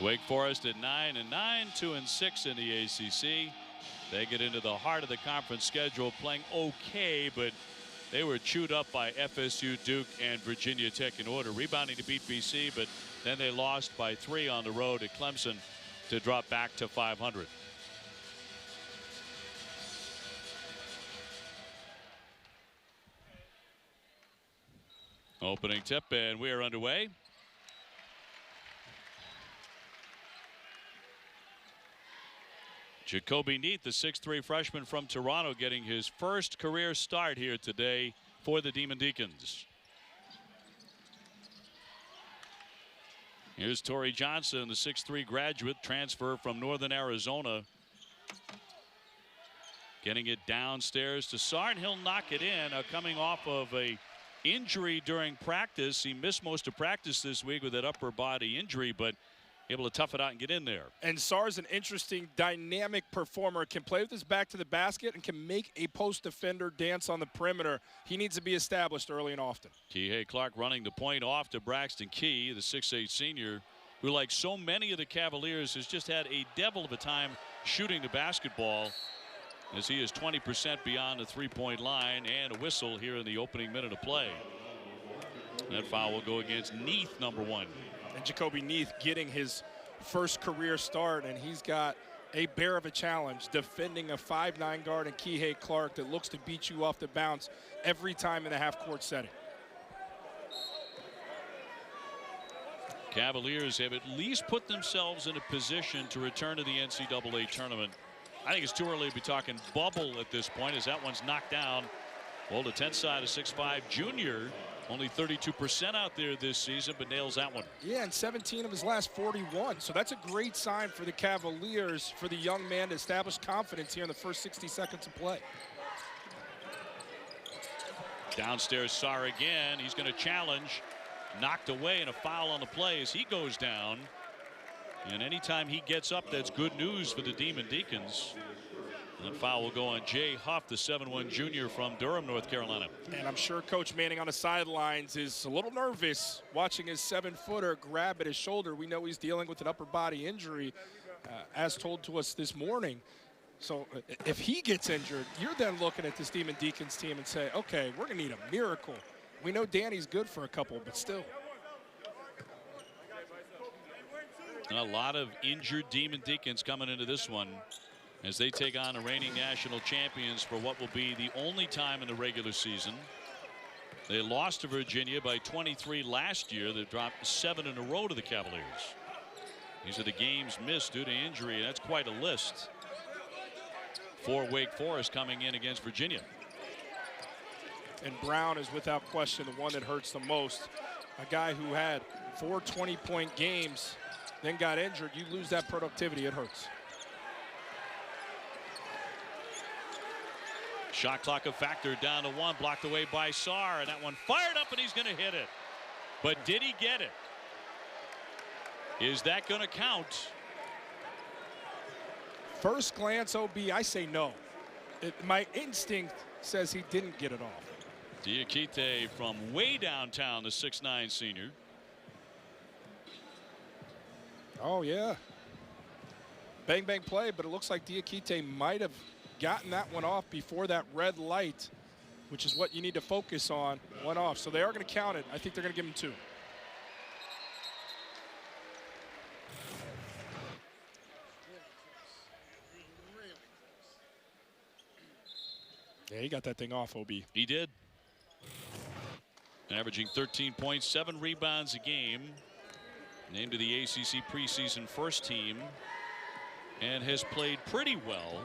Wake Forest at 9-9, 2-6 in the ACC. They get into the heart of the conference schedule playing okay, but they were chewed up by FSU, Duke, and Virginia Tech in order, rebounding to beat BC, but then they lost by 3 on the road at Clemson to drop back to 500. Opening tip, and we are underway. Jacoby Neath, the 6'3" freshman from Toronto, getting his first career start here today for the Demon Deacons. Here's Torrey Johnson, the 6'3" graduate transfer from Northern Arizona. Getting it downstairs to Sarr, and he'll knock it in. Coming off of a injury during practice. He missed most of practice this week with that upper body injury, but able to tough it out and get in there. And Sarr's an interesting, dynamic performer. Can play with his back to the basket and can make a post defender dance on the perimeter. He needs to be established early and often. Kihei Clark running the point off to Braxton Key, the 6'8" senior, who, like so many of the Cavaliers, has just had a devil of a time shooting the basketball, as he is 20% beyond the three-point line, and a whistle here in the opening minute of play. That foul will go against Neath, number 1. And Jacoby Neath getting his first career start, and he's got a bear of a challenge defending a 5'9" guard in Kihei Clark that looks to beat you off the bounce every time in the half-court setting. Cavaliers have at least put themselves in a position to return to the NCAA tournament. I think it's too early to be talking bubble at this point, as that one's knocked down. Well, the 10th side, a 6'5" junior, only 32% out there this season, but nails that one. Yeah, and 17 of his last 41. So that's a great sign for the Cavaliers, for the young man to establish confidence here in the first 60 seconds of play. Downstairs, Sarr again. He's going to challenge. Knocked away, and a foul on the play as he goes down. And anytime he gets up, that's good news for the Demon Deacons. And that foul will go on Jay Huff, the 7'1" junior from Durham, North Carolina. And I'm sure Coach Manning on the sidelines is a little nervous watching his 7-footer grab at his shoulder. We know he's dealing with an upper body injury, as told to us this morning. So if he gets injured, you're then looking at this Demon Deacons team and say, okay, we're going to need a miracle. We know Danny's good for a couple, but still. And a lot of injured Demon Deacons coming into this one as they take on the reigning national champions for what will be the only time in the regular season. They lost to Virginia by 23 last year. They dropped 7 in a row to the Cavaliers. These are the games missed due to injury, and that's quite a list for Wake Forest coming in against Virginia. And Brown is without question the one that hurts the most. A guy who had 4 20-point games, then got injured. You lose that productivity, it hurts. Shot clock a factor, down to 1, blocked away by Sarr, and that one fired up, and he's going to hit it. But did he get it? Is that going to count? First glance, OB, I say no. My instinct says he didn't get it off. Diakite from way downtown, the 6'9" senior. Oh, yeah. Bang, bang play, but it looks like Diakite might have gotten that one off before that red light, which is what you need to focus on, went off. So they are going to count it. I think they're going to give him 2. Yeah, he got that thing off, OB. He did. Averaging 13 points, 7 rebounds a game. Named to the ACC preseason first team, and has played pretty well.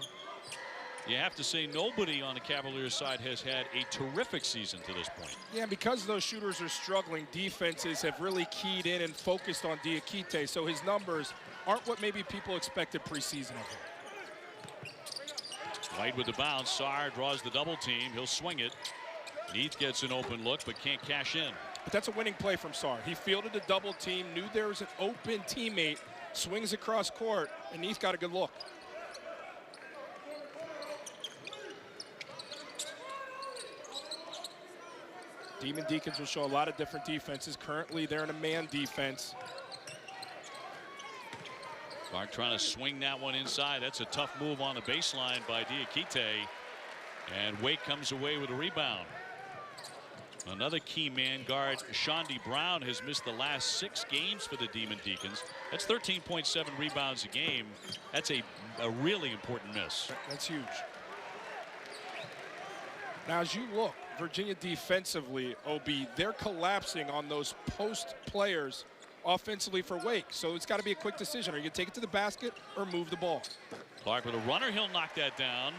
You have to say nobody on the Cavaliers side has had a terrific season to this point. Yeah, because those shooters are struggling, defenses have really keyed in and focused on Diakite, so his numbers aren't what maybe people expected preseason of him. White with the bounce. Sarr draws the double team. He'll swing it. Neath gets an open look, but can't cash in. But that's a winning play from Sarr. He fielded the double team, knew there was an open teammate, swings across court, and Neath got a good look. Demon Deacons will show a lot of different defenses. Currently, they're in a man defense. Clark trying to swing that one inside. That's a tough move on the baseline by Diakite. And Wake comes away with a rebound. Another key man guard, Shondi Brown, has missed the last 6 games for the Demon Deacons. That's 13.7 rebounds a game. That's a really important miss. That's huge. Now, as you look, Virginia defensively, OB, they're collapsing on those post players offensively for Wake. So it's got to be a quick decision. Are you going to take it to the basket or move the ball? Clark with a runner. He'll knock that down.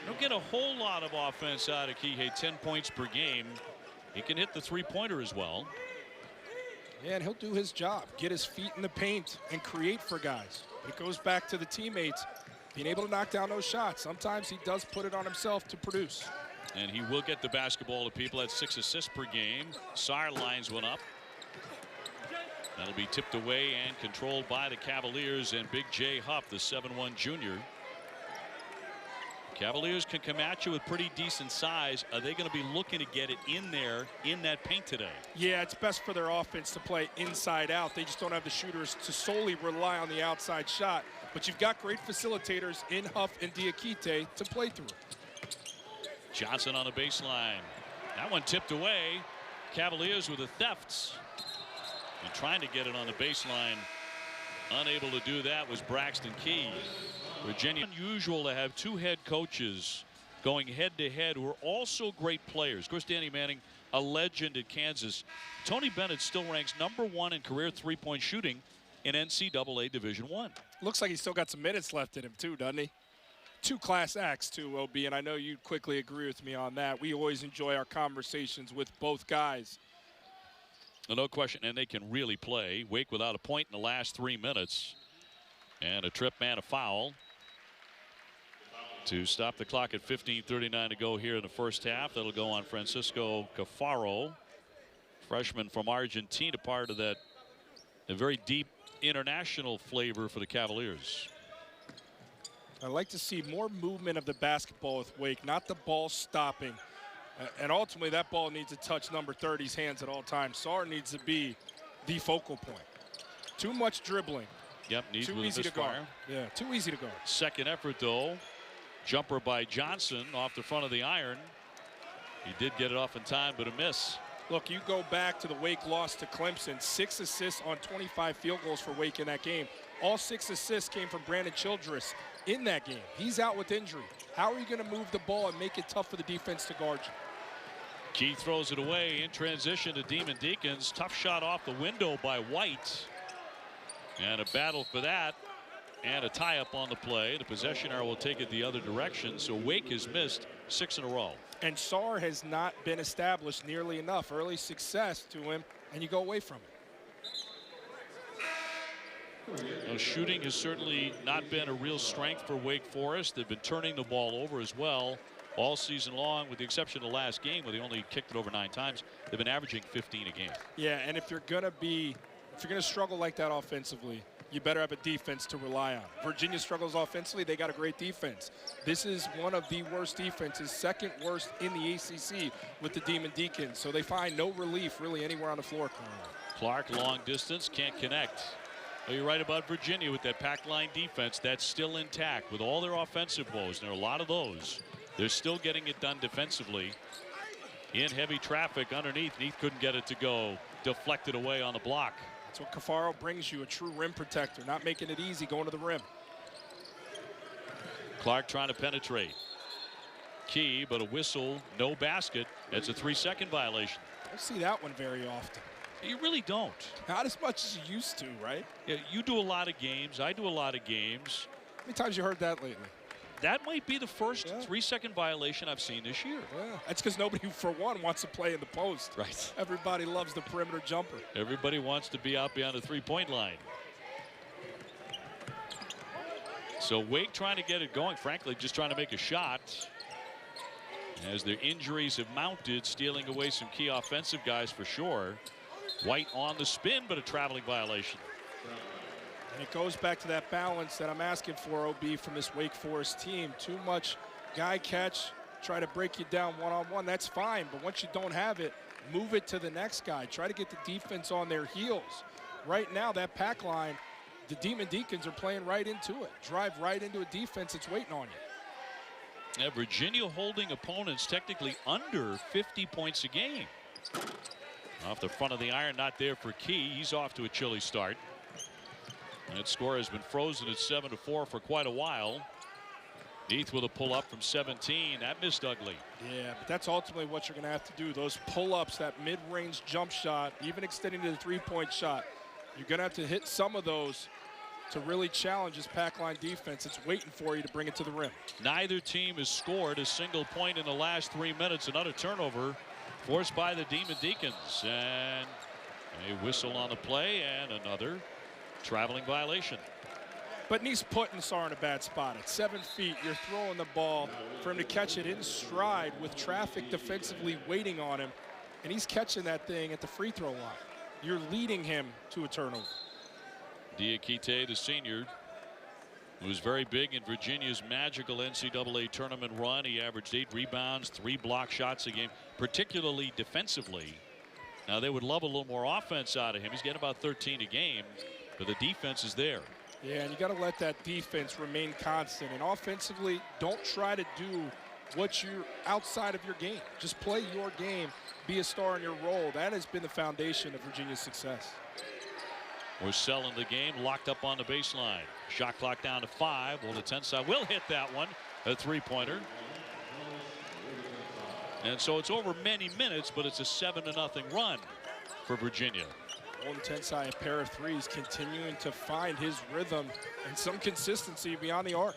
Don't get a whole lot of offense out of Kihei. 10 points per game. He can hit the three-pointer as well. Yeah, and he'll do his job. Get his feet in the paint and create for guys. It goes back to the teammates being able to knock down those shots. Sometimes he does put it on himself to produce. And he will get the basketball to people at 6 assists per game. Sar lines one up. That'll be tipped away and controlled by the Cavaliers and Big J Huff, the 7'1" junior. Cavaliers can come at you with pretty decent size. Are they going to be looking to get it in there in that paint today? Yeah, it's best for their offense to play inside out. They just don't have the shooters to solely rely on the outside shot. But you've got great facilitators in Huff and Diakite to play through. Johnson on the baseline. That one tipped away. Cavaliers with the thefts. And trying to get it on the baseline. Unable to do that was Braxton Key. Virginia, unusual to have 2 head coaches going head to head who are also great players. Of course, Danny Manning, a legend at Kansas. Tony Bennett still ranks #1 in career 3-point shooting in NCAA Division I. Looks like he's still got some minutes left in him too, doesn't he? 2 class acts too, OB, and I know you'd quickly agree with me on that. We always enjoy our conversations with both guys. No question, and they can really play. Wake without a point in the last 3 minutes. And a trip and a foul to stop the clock at 15:39 to go here in the first half. That'll go on Francisco Cafaro, freshman from Argentina, part of that a very deep international flavor for the Cavaliers. I'd like to see more movement of the basketball with Wake, not the ball stopping. And ultimately, that ball needs to touch number 30's hands at all times. Sar needs to be the focal point. Too much dribbling. Yep, needs too easy to guard. Yeah, too easy to guard. Second effort, though. Jumper by Johnson off the front of the iron. He did get it off in time, but a miss. Look, you go back to the Wake loss to Clemson. 6 assists on 25 field goals for Wake in that game. All 6 assists came from Brandon Childress in that game. He's out with injury. How are you going to move the ball and make it tough for the defense to guard you? Key throws it away in transition to Demon Deacons. Tough shot off the window by White. And a battle for that. And a tie-up on the play. The possession arrow will take it the other direction. So Wake has missed 6 in a row. And Sar has not been established nearly enough. Early success to him, and you go away from it. Well, shooting has certainly not been a real strength for Wake Forest. They've been turning the ball over as well all season long, with the exception of the last game where they only kicked it over 9 times. They've been averaging 15 a game. Yeah, and if you're going to struggle like that offensively, you better have a defense to rely on. Virginia struggles offensively. They got a great defense. This is one of the worst defenses, second worst in the ACC with the Demon Deacons. So they find no relief really anywhere on the floor currently. Clark, long distance, can't connect. Well, you're right about Virginia with that pack line defense. That's still intact with all their offensive woes. And there are a lot of those. They're still getting it done defensively. In heavy traffic underneath. Neath couldn't get it to go. Deflected away on the block. That's what Cafaro brings you, a true rim protector, not making it easy going to the rim. Clark trying to penetrate. Key, but a whistle, no basket. That's a 3-second violation. I don't see that one very often. You really don't. Not as much as you used to, right? Yeah, you do a lot of games. I do a lot of games. How many times you heard that lately? That might be the first 3-second violation I've seen this year. Yeah, that's because nobody, for one, wants to play in the post. Right. Everybody loves the perimeter jumper. Everybody wants to be out beyond the 3-point line. So Wake trying to get it going, frankly, just trying to make a shot. As their injuries have mounted, stealing away some key offensive guys for sure. White on the spin, but a traveling violation. And it goes back to that balance that I'm asking for, OB, from this Wake Forest team. Too much guy catch, try to break you down one-on-one. That's fine, but once you don't have it, move it to the next guy. Try to get the defense on their heels. Right now, that pack line, the Demon Deacons are playing right into it. Drive right into a defense that's waiting on you. Yeah, Virginia holding opponents technically under 50 points a game. Off the front of the iron, not there for Key. He's off to a chilly start. That score has been frozen at 7-4 for quite a while. Neath with a pull-up from 17. That missed ugly. Yeah, but that's ultimately what you're going to have to do. Those pull-ups, that mid-range jump shot, even extending to the three-point shot. You're going to have to hit some of those to really challenge this pack line defense. It's waiting for you to bring it to the rim. Neither team has scored a single point in the last 3 minutes. Another turnover forced by the Demon Deacons. And a whistle on the play and another traveling violation. But he's putting Sar in a bad spot. At 7 feet, you're throwing the ball for him to catch it in stride with traffic defensively waiting on him. And he's catching that thing at the free throw line. You're leading him to a turnover. Diakite, the senior, who was very big in Virginia's magical NCAA tournament run. He averaged 8 rebounds, 3 block shots a game, particularly defensively. Now, they would love a little more offense out of him. He's getting about 13 a game, but the defense is there. Yeah, and you got to let that defense remain constant. And offensively, don't try to do what you're outside of your game. Just play your game, be a star in your role. That has been the foundation of Virginia's success. We're selling the game, locked up on the baseline. Shot clock down to 5. Well, the 10 side will hit that one, a three-pointer. And so it's over many minutes, but it's a 7-0 run for Virginia. Golden Tensai, a pair of threes, continuing to find his rhythm and some consistency beyond the arc.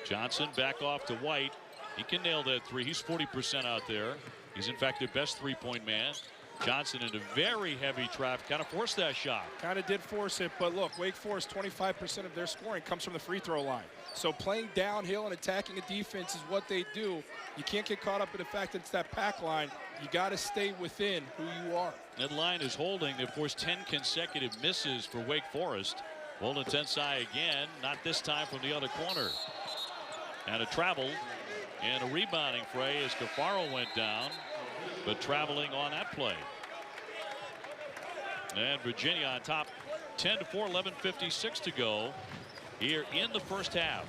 Johnson back off to White. He can nail that three. He's 40% out there. He's in fact their best three-point man. Johnson into very heavy traffic. Kind of forced that shot. Kind of did force it, but look, Wake Forest, 25% of their scoring comes from the free throw line. So playing downhill and attacking a defense is what they do. You can't get caught up in the fact that it's that pack line. You got to stay within who you are. That line is holding. They've forced 10 consecutive misses for Wake Forest. Golden Tensai again, not this time from the other corner. And a travel and a rebounding fray as Cafaro went down, but traveling on that play. And Virginia on top, 10-4, 11:56 to go here in the first half.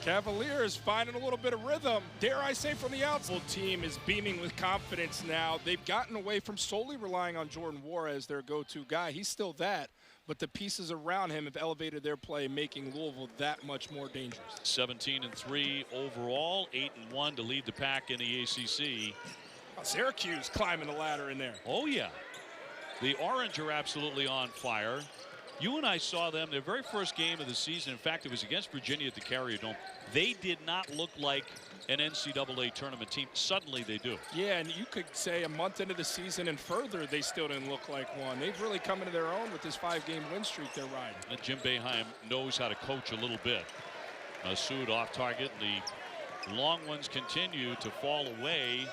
Cavaliers finding a little bit of rhythm, dare I say, from the outside. The team is beaming with confidence now. They've gotten away from solely relying on Jordan Wara as their go-to guy. He's still that, but the pieces around him have elevated their play, making Louisville that much more dangerous. 17-3 overall, 8-1 to lead the pack in the ACC. Syracuse climbing the ladder in there. Oh, yeah. The Orange are absolutely on fire. You and I saw them their very first game of the season. In fact, it was against Virginia at the Carrier Dome. They did not look like an NCAA tournament team. Suddenly they do. Yeah, and you could say a month into the season and further, they still didn't look like one. They've really come into their own with this 5-game win streak they're riding. And Jim Boeheim knows how to coach a little bit. Sood off target. The long ones continue to fall away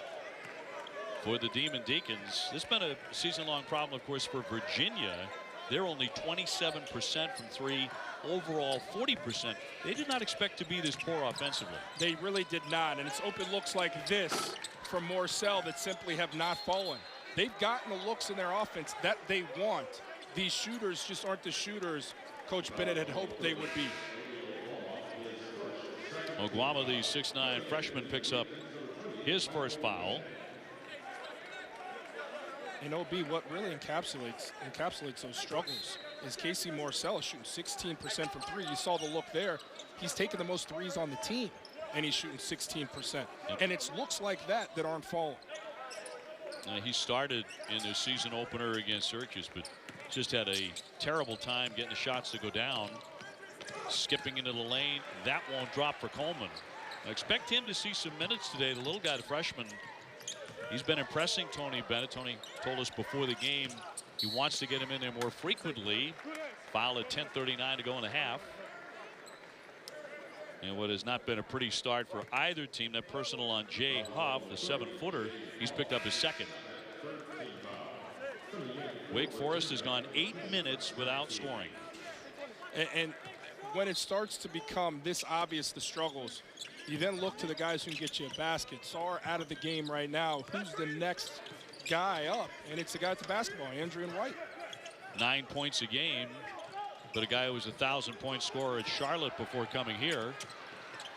for the Demon Deacons. This has been a season-long problem, of course, for Virginia. They're only 27% from three, overall 40%. They did not expect to be this poor offensively. They really did not, and it's open looks like this from Morcell that simply have not fallen. They've gotten the looks in their offense that they want. These shooters just aren't the shooters Coach Bennett had hoped they would be. Oguama, the 6'9" freshman, picks up his first foul. And OB, what really encapsulates those struggles is Casey Morcell shooting 16% from three. You saw the look there. He's taken the most threes on the team, and he's shooting 16%. Yep. And it's looks like that aren't falling. He started in the season opener against Syracuse, but just had a terrible time getting the shots to go down. Skipping into the lane. That won't drop for Coleman. I expect him to see some minutes today. The little guy, the freshman, he's been impressing Tony Bennett. Tony told us before the game he wants to get him in there more frequently. Foul at 10:39 to go in the half. And what has not been a pretty start for either team. That personal on Jay Huff, the 7-footer. He's picked up his second. Wake Forest has gone 8 minutes without scoring. And when it starts to become this obvious, the struggles, you then look to the guys who can get you a basket. Sar out of the game right now. Who's the next guy up, and it's the guy at the basketball, Andrew and White. 9 points a game, but a guy who was a 1,000-point scorer at Charlotte before coming here.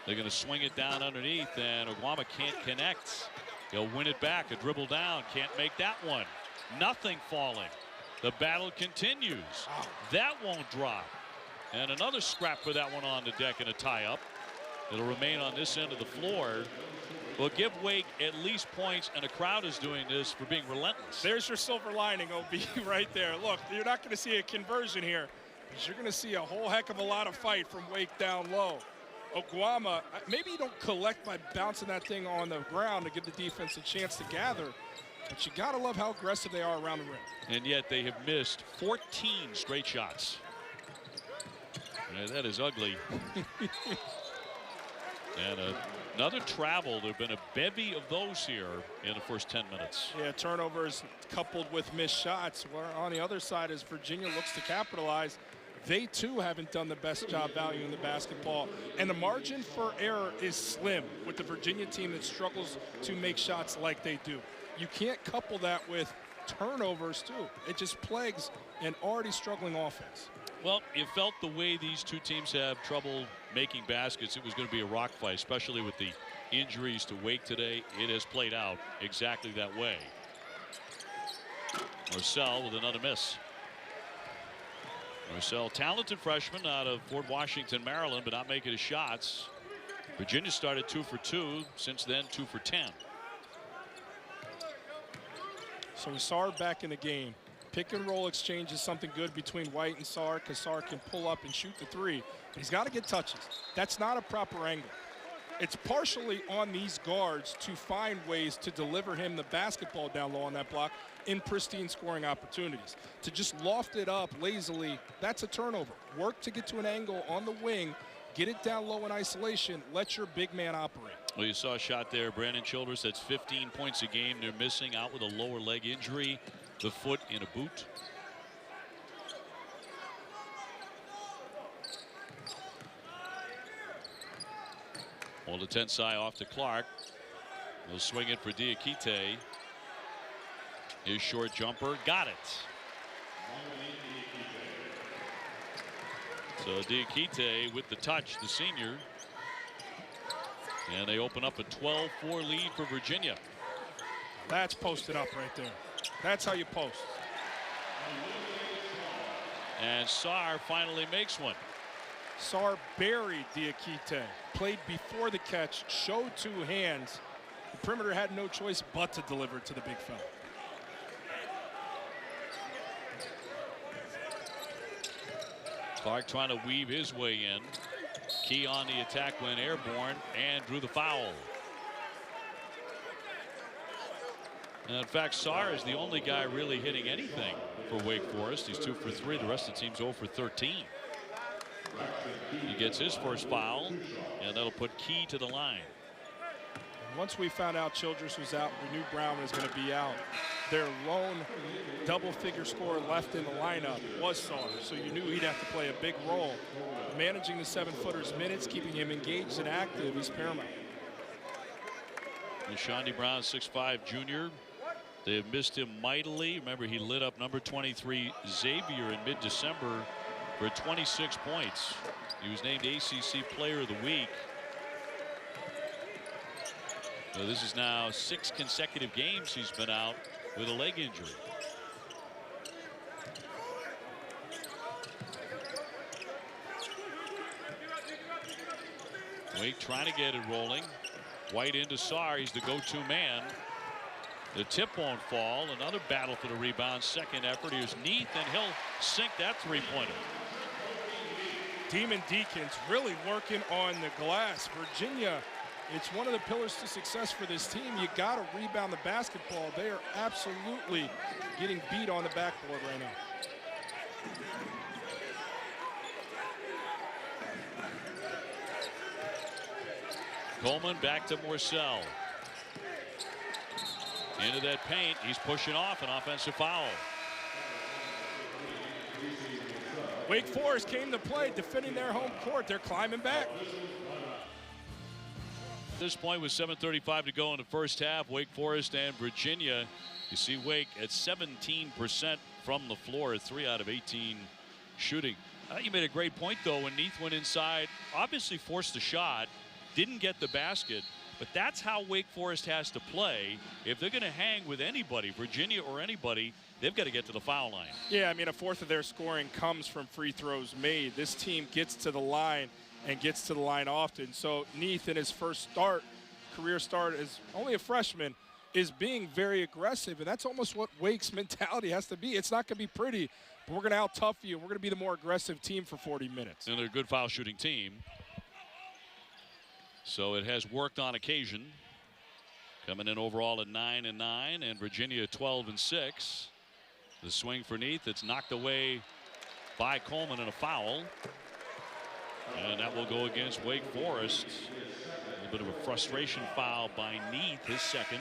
They're going to swing it down underneath, and Oguama can't connect. He'll win it back, a dribble down, can't make that one. Nothing falling. The battle continues. That won't drop. And another scrap for that one on the deck and a tie-up. It'll remain on this end of the floor. Will give Wake at least points, and the crowd is doing this for being relentless. There's your silver lining, OB, right there. Look, you're not going to see a conversion here, but you're going to see a whole heck of a lot of fight from Wake down low. Oguama, maybe you don't collect by bouncing that thing on the ground to give the defense a chance to gather, but you got to love how aggressive they are around the rim. And yet they have missed 14 straight shots. That is ugly. And another travel. There have been a bevy of those here in the first 10 minutes. Yeah, turnovers coupled with missed shots. Where on the other side, as Virginia looks to capitalize, they too haven't done the best job valuing the basketball. And the margin for error is slim with the Virginia team that struggles to make shots like they do. You can't couple that with turnovers too. It just plagues an already struggling offense. Well, it felt the way these two teams have trouble making baskets, it was going to be a rock fight, especially with the injuries to Wake today. It has played out exactly that way. Marcel with another miss. Marcel, talented freshman out of Fort Washington, Maryland, but not making his shots. Virginia started 2 for 2. Since then, 2 for 10. So Sarr back in the game. Pick and roll exchange is something good between White and Sarr, because Sarr can pull up and shoot the three. But he's got to get touches. That's not a proper angle. It's partially on these guards to find ways to deliver him the basketball down low on that block in pristine scoring opportunities. To just loft it up lazily, that's a turnover. Work to get to an angle on the wing, get it down low in isolation, let your big man operate. Well, you saw a shot there, Brandon Childress. That's 15 points a game. They're missing out with a lower leg injury, the foot in a boot. Olatensai off to Clark. They'll swing it for Diakite. His short jumper, got it. So Diakite with the touch, the senior. And they open up a 12-4 lead for Virginia. That's posted up right there. That's how you post. And Sarr finally makes one. Sarr buried Diakite, played before the catch, showed two hands. The perimeter had no choice but to deliver it to the big fella. Clark trying to weave his way in. Key on the attack when airborne and drew the foul. And in fact, Sarr is the only guy really hitting anything for Wake Forest. He's 2 for 3. The rest of the team's 0 for 13. He gets his first foul, and that'll put Key to the line. Once we found out Childress was out, we knew Brown was going to be out. Their lone double-figure scorer left in the lineup was Sarr, so you knew he'd have to play a big role. Managing the 7-footer's minutes, keeping him engaged and active is paramount. And Shondy Brown, 6'5" junior. They have missed him mightily. Remember, he lit up number 23 Xavier in mid-December for 26 points. He was named ACC Player of the Week. So this is now 6 consecutive games he's been out with a leg injury. Wake trying to get it rolling. White into Sarr. He's the go-to man. The tip won't fall. Another battle for the rebound. Second effort. Here's Neath, and he'll sink that three-pointer. Deacons really working on the glass. Virginia, it's one of the pillars to success for this team. You got to rebound the basketball. They are absolutely getting beat on the backboard right now. Coleman back to Marcel. Into that paint. He's pushing off, an offensive foul. Wake Forest came to play, defending their home court. They're climbing back. this point with 7:35 to go in the first half, Wake Forest and Virginia. You see Wake at 17% from the floor, 3 out of 18 shooting. I think you made a great point, though, when Neath went inside, obviously forced a shot, didn't get the basket, but that's how Wake Forest has to play. If they're going to hang with anybody, Virginia or anybody, they've got to get to the foul line. Yeah, I mean, a fourth of their scoring comes from free throws made. This team gets to the line and gets to the line often. So Neath, in his first career start as only a freshman, is being very aggressive, and that's almost what Wake's mentality has to be. It's not going to be pretty, but we're going to out-tough you. We're going to be the more aggressive team for 40 minutes. And they're a good foul shooting team. So it has worked on occasion. Coming in overall at 9-9, and Virginia 12-6. The swing for Neath, it's knocked away by Coleman and a foul. And that will go against Wake Forest. A little bit of a frustration foul by Neath, his second.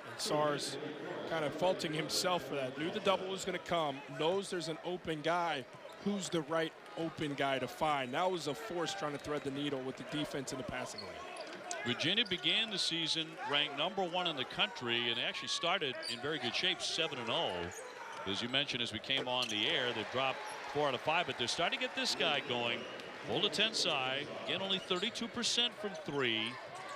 And Sars kind of faulting himself for that. Knew the double was going to come, knows there's an open guy. Who's the right open guy to find? That was a force trying to thread the needle with the defense in the passing lane. Virginia began the season ranked #1 in the country and actually started in very good shape, 7-0. As you mentioned, as we came on the air, they've dropped 4 out of 5, but they're starting to get this guy going. Olatensai, again, only 32% from 3,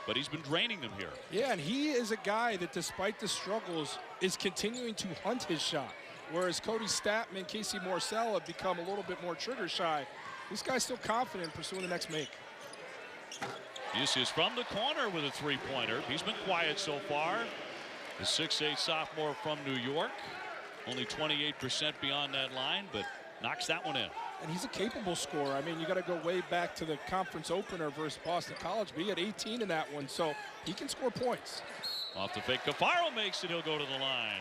but he's been draining them here. Yeah, and he is a guy that, despite the struggles, is continuing to hunt his shot. Whereas Cody Statman, Casey Morcell have become a little bit more trigger shy. This guy's still confident in pursuing the next make. Usius from the corner with a three-pointer. He's been quiet so far. The 6'8" sophomore from New York. Only 28% beyond that line, but knocks that one in. And he's a capable scorer. I mean, you got to go way back to the conference opener versus Boston College, but he had 18 in that one, so he can score points. Off the fake, Cafaro makes it. He'll go to the line.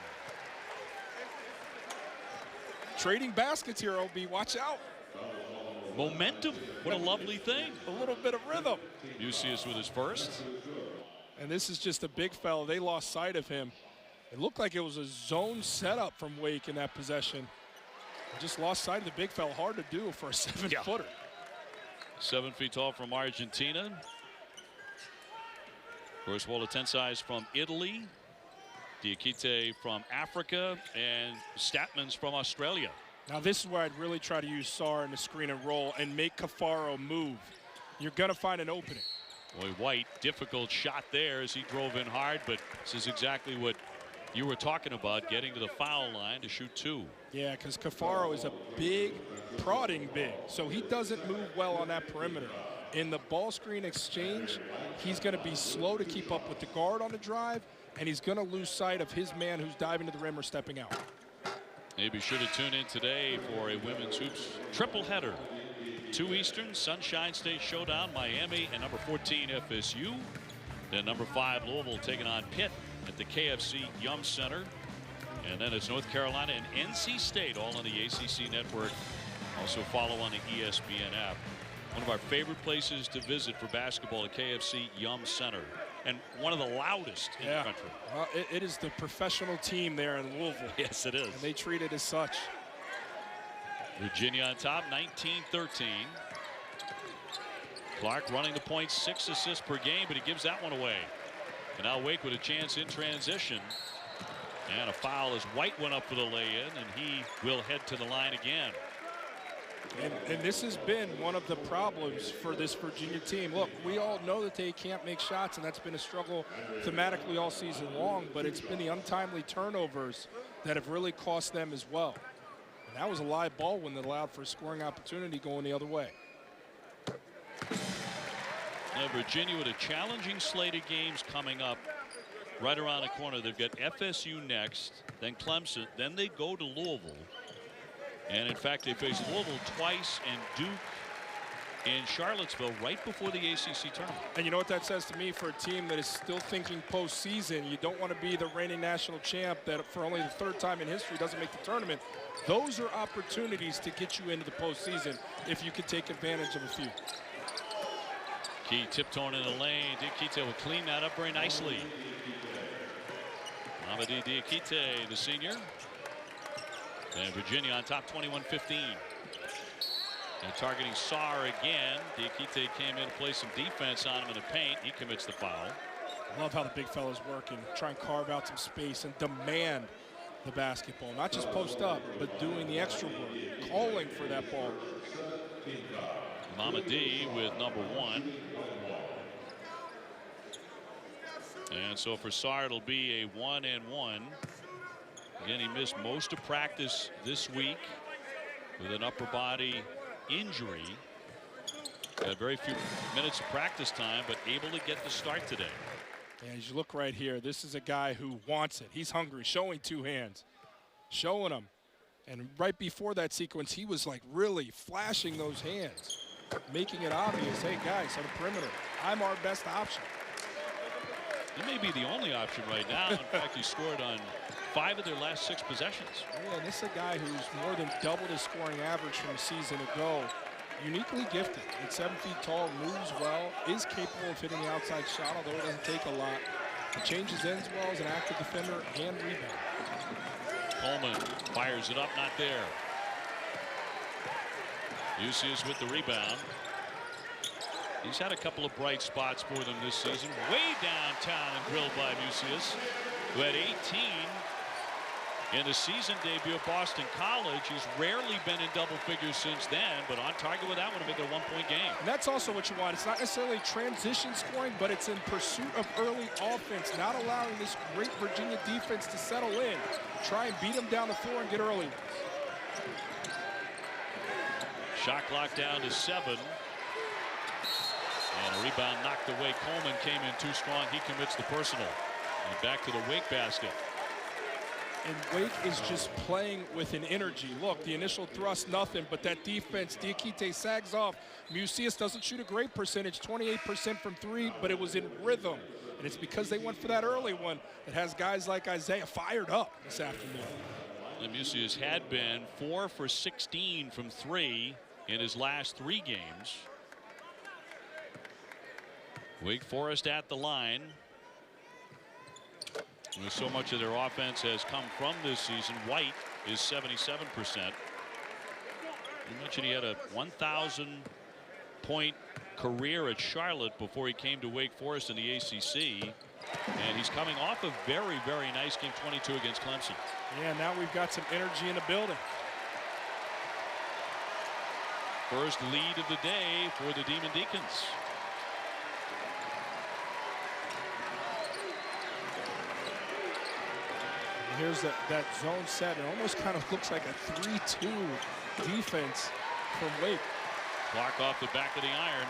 Trading baskets here, OB. Watch out. Momentum. What a lovely thing. A little bit of rhythm. Usius with his first. And this is just a big fella. They lost sight of him. It looked like it was a zone setup from Wake in that possession. Just lost sight of the big fella. Hard to do for a 7-footer. 7 feet tall from Argentina. Of course, Olatensai is from Italy. Diakite from Africa, and Statman's from Australia. Now this is where I'd really try to use Sar in the screen and roll and make Cafaro move. You're going to find an opening. Boy, White, difficult shot there as he drove in hard, but this is exactly what you were talking about, getting to the foul line to shoot 2. Yeah, because Cafaro is a big, prodding big, so he doesn't move well on that perimeter. In the ball screen exchange, he's going to be slow to keep up with the guard on the drive, and he's going to lose sight of his man who's diving to the rim or stepping out. Maybe sure to tune in today for a women's hoops triple header. 2 Eastern, Sunshine State Showdown, Miami, and number 14 FSU. Then number 5 Louisville taking on Pitt at the KFC Yum Center. And then it's North Carolina and NC State, all on the ACC network. Also follow on the ESPN app. One of our favorite places to visit for basketball at KFC Yum Center. And one of the loudest in the country. Well, it is the professional team there in Louisville. Yes, it is. And they treat it as such. Virginia on top, 19-13. Clark running the point, 6 assists per game, but he gives that one away. And now Wake with a chance in transition. And a foul as White went up for the lay-in, and he will head to the line again. And this has been one of the problems for this Virginia team. Look, we all know that they can't make shots, and that's been a struggle thematically all season long, but it's been the untimely turnovers that have really cost them as well. And that was a live ball one that allowed for a scoring opportunity going the other way. Now Virginia with a challenging slate of games coming up right around the corner. They've got FSU next, then Clemson, then they go to Louisville. And in fact, they face Louisville twice and Duke in Charlottesville right before the ACC tournament. And you know what that says to me for a team that is still thinking postseason? You don't want to be the reigning national champ that for only the 3rd time in history doesn't make the tournament. Those are opportunities to get you into the postseason if you could take advantage of a few. Key tiptoeing in the lane. Diakite will clean that up very nicely. Mamadi Diakite, the senior. And Virginia on top, 21-15. And targeting Sarr again. Diakite came in to play some defense on him in the paint. He commits the foul. I love how the big fella's working. Try and carve out some space and demand the basketball. Not just post up, but doing the extra work. Calling for that ball. Mamadi with number 1. And so for Sarr, it'll be a 1-and-1. Again, he missed most of practice this week with an upper body injury. Got very few minutes of practice time, but able to get the start today. And as you look right here, this is a guy who wants it. He's hungry, showing 2 hands, showing them. And right before that sequence, he was like really flashing those hands, making it obvious, hey guys, on the perimeter, I'm our best option. He may be the only option right now. In fact, he scored on 5 of their last 6 possessions. Yeah, and this is a guy who's more than doubled his scoring average from a season ago. Uniquely gifted. At 7 feet tall, moves well, is capable of hitting the outside shot, although it doesn't take a lot. He changes ends well as an active defender and rebound. Coleman fires it up, not there. Mucius with the rebound. He's had a couple of bright spots for them this season. Way downtown and drilled by Mucius, who had 18 in the season debut at Boston College. He's rarely been in double figures since then, but on target with that one to make it a 1-point game. And that's also what you want. It's not necessarily transition scoring, but it's in pursuit of early offense, not allowing this great Virginia defense to settle in. Try and beat them down the floor and get early. Shot clock down to 7. And a rebound knocked away. Coleman came in too strong. He commits the personal. And back to the Wake basket. And Wake is just playing with an energy. Look, the initial thrust, nothing, but that defense, Diakite sags off. Mucius doesn't shoot a great percentage, 28% from 3, but it was in rhythm. And it's because they went for that early one that has guys like Isaiah fired up this afternoon. And Mucius had been 4 for 16 from 3 in his last 3 games. Wake Forest at the line. With so much of their offense has come from this season, White is 77%. You mentioned he had a 1,000-point career at Charlotte before he came to Wake Forest in the ACC. And he's coming off a very, very nice game, 22 against Clemson. Yeah, now we've got some energy in the building. First lead of the day for the Demon Deacons. Here's that zone set. It almost kind of looks like a 3-2 defense from Wake. Clark off the back of the iron.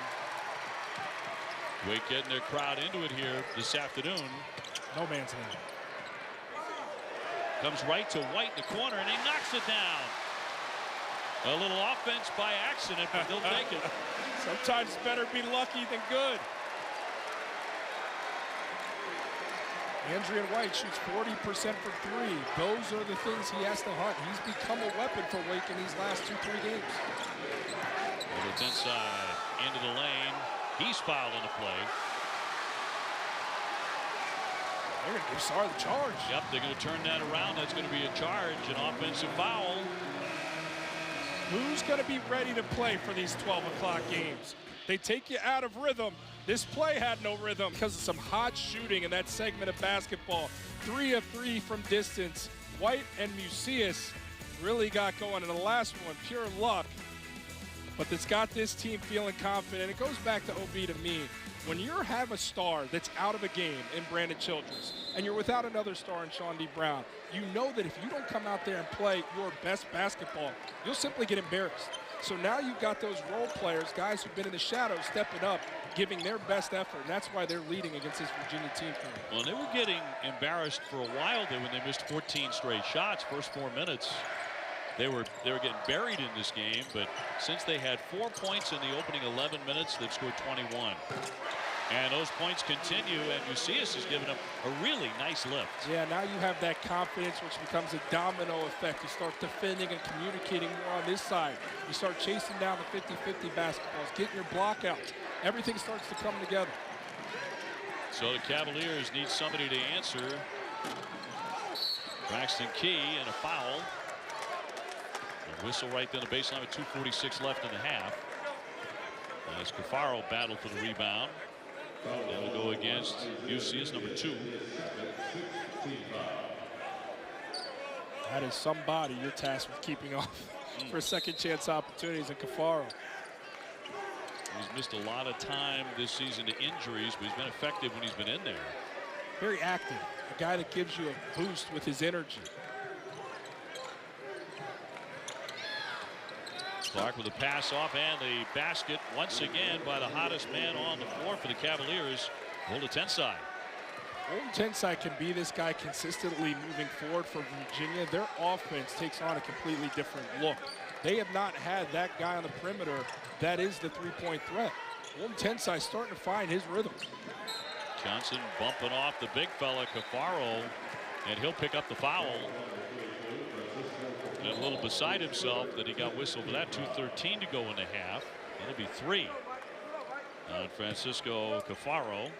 Wake getting their crowd into it here this afternoon. No man's land. Comes right to White in the corner, and he knocks it down. A little offense by accident, but they'll take it. Sometimes it's better be lucky than good. Andrew White shoots 40% from 3. Those are the things he has to hunt. He's become a weapon for Wake in these last 2-3 games. Over the inside, into the lane. He's fouled in the play. They're going to give Sarr the charge. Yep, they're going to turn that around. That's going to be a charge, an offensive foul. Who's going to be ready to play for these 12 o'clock games? They take you out of rhythm. This play had no rhythm because of some hot shooting in that segment of basketball. 3 of 3 from distance. White and Mucius really got going. And the last one, pure luck. But it's got this team feeling confident. It goes back to OB to me. When you have a star that's out of a game in Brandon Childress, and you're without another star in Sean D. Brown, you know that if you don't come out there and play your best basketball, you'll simply get embarrassed. So now you've got those role players, guys who've been in the shadows, stepping up, giving their best effort, and that's why they're leading against this Virginia team. Well, they were getting embarrassed for a while there when they missed 14 straight shots. First 4 minutes, they were getting buried in this game, but since they had 4 points in the opening 11 minutes, they've scored 21. And those points continue, and Mucius has given them a really nice lift. Yeah, now you have that confidence, which becomes a domino effect. You start defending and communicating more on this side. You start chasing down the 50-50 basketballs, getting your block out. Everything starts to come together. So the Cavaliers need somebody to answer. Braxton Key and a foul. Whistle right down the baseline with 2:46 left in the half. As Cafaro battled for the rebound. That will go against UC as number 2. That is somebody you're tasked with keeping off for second chance opportunities, and Cafaro. He's missed a lot of time this season to injuries, but he's been effective when he's been in there. Very active, a guy that gives you a boost with his energy. Clark with a pass off and the basket once again by the hottest man on the floor for the Cavaliers, Tensai. Tensai can be this guy consistently moving forward for Virginia. Their offense takes on a completely different look. They have not had that guy on the perimeter that is the three-point threat. Tensai starting to find his rhythm. Johnson bumping off the big fella, Cafaro, and he'll pick up the foul. And a little beside himself that he got whistled for that. 2:13 to go in the half. That'll be 3 on Francisco Cafaro.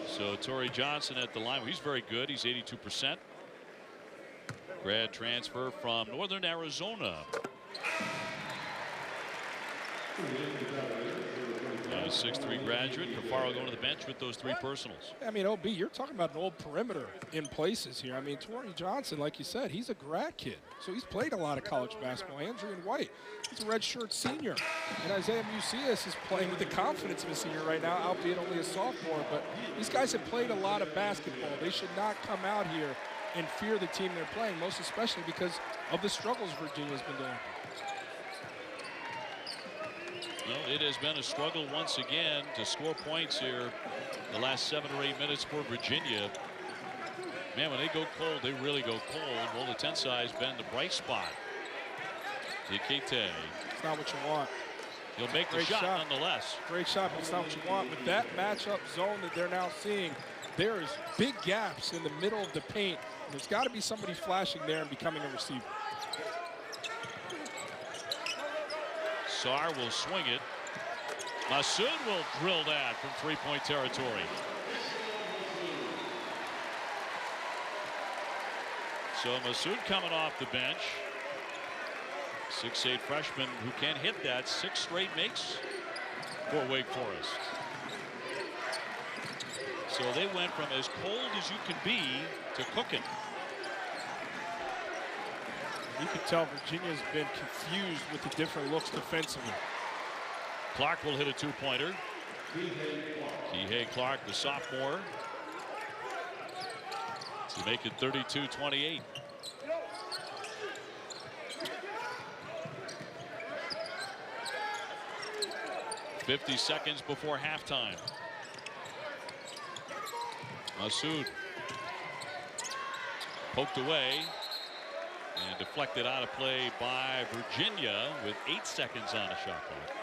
So Torrey Johnson at the line. He's very good. He's 82%. Grad transfer from Northern Arizona. 6'3" graduate. Cafaro going to the bench with those 3 personals. I mean, OB, you're talking about an old perimeter in places here. I mean, Torrey Johnson, like you said, he's a grad kid. So he's played a lot of college basketball. Andrew White, he's a redshirt senior. And Isaiah Mucius is playing with the confidence of a senior right now, albeit only a sophomore. But these guys have played a lot of basketball. They should not come out here and fear the team they're playing, most especially because of the struggles Virginia's been doing. Well, it has been a struggle once again to score points here the last 7 or 8 minutes for Virginia. Man, when they go cold, they really go cold. Well, the Tensai has been the bright spot. Dikite. It's not what you want. He'll make the shot nonetheless. Great shot, but it's not what you want. With that matchup zone that they're now seeing, there is big gaps in the middle of the paint. There's got to be somebody flashing there and becoming a receiver. Sarr will swing it. Masood will drill that from three-point territory. So Masood coming off the bench. 6'8" freshman who can hit that. 6 straight makes for Wake Forest. So they went from as cold as you can be to cooking. You can tell Virginia's been confused with the different looks defensively. Clark will hit a 2-pointer. Kihei Clark, the sophomore, to make it 32-28. .50 seconds before halftime. Masood poked away and deflected out of play by Virginia with 8 seconds on the shot clock.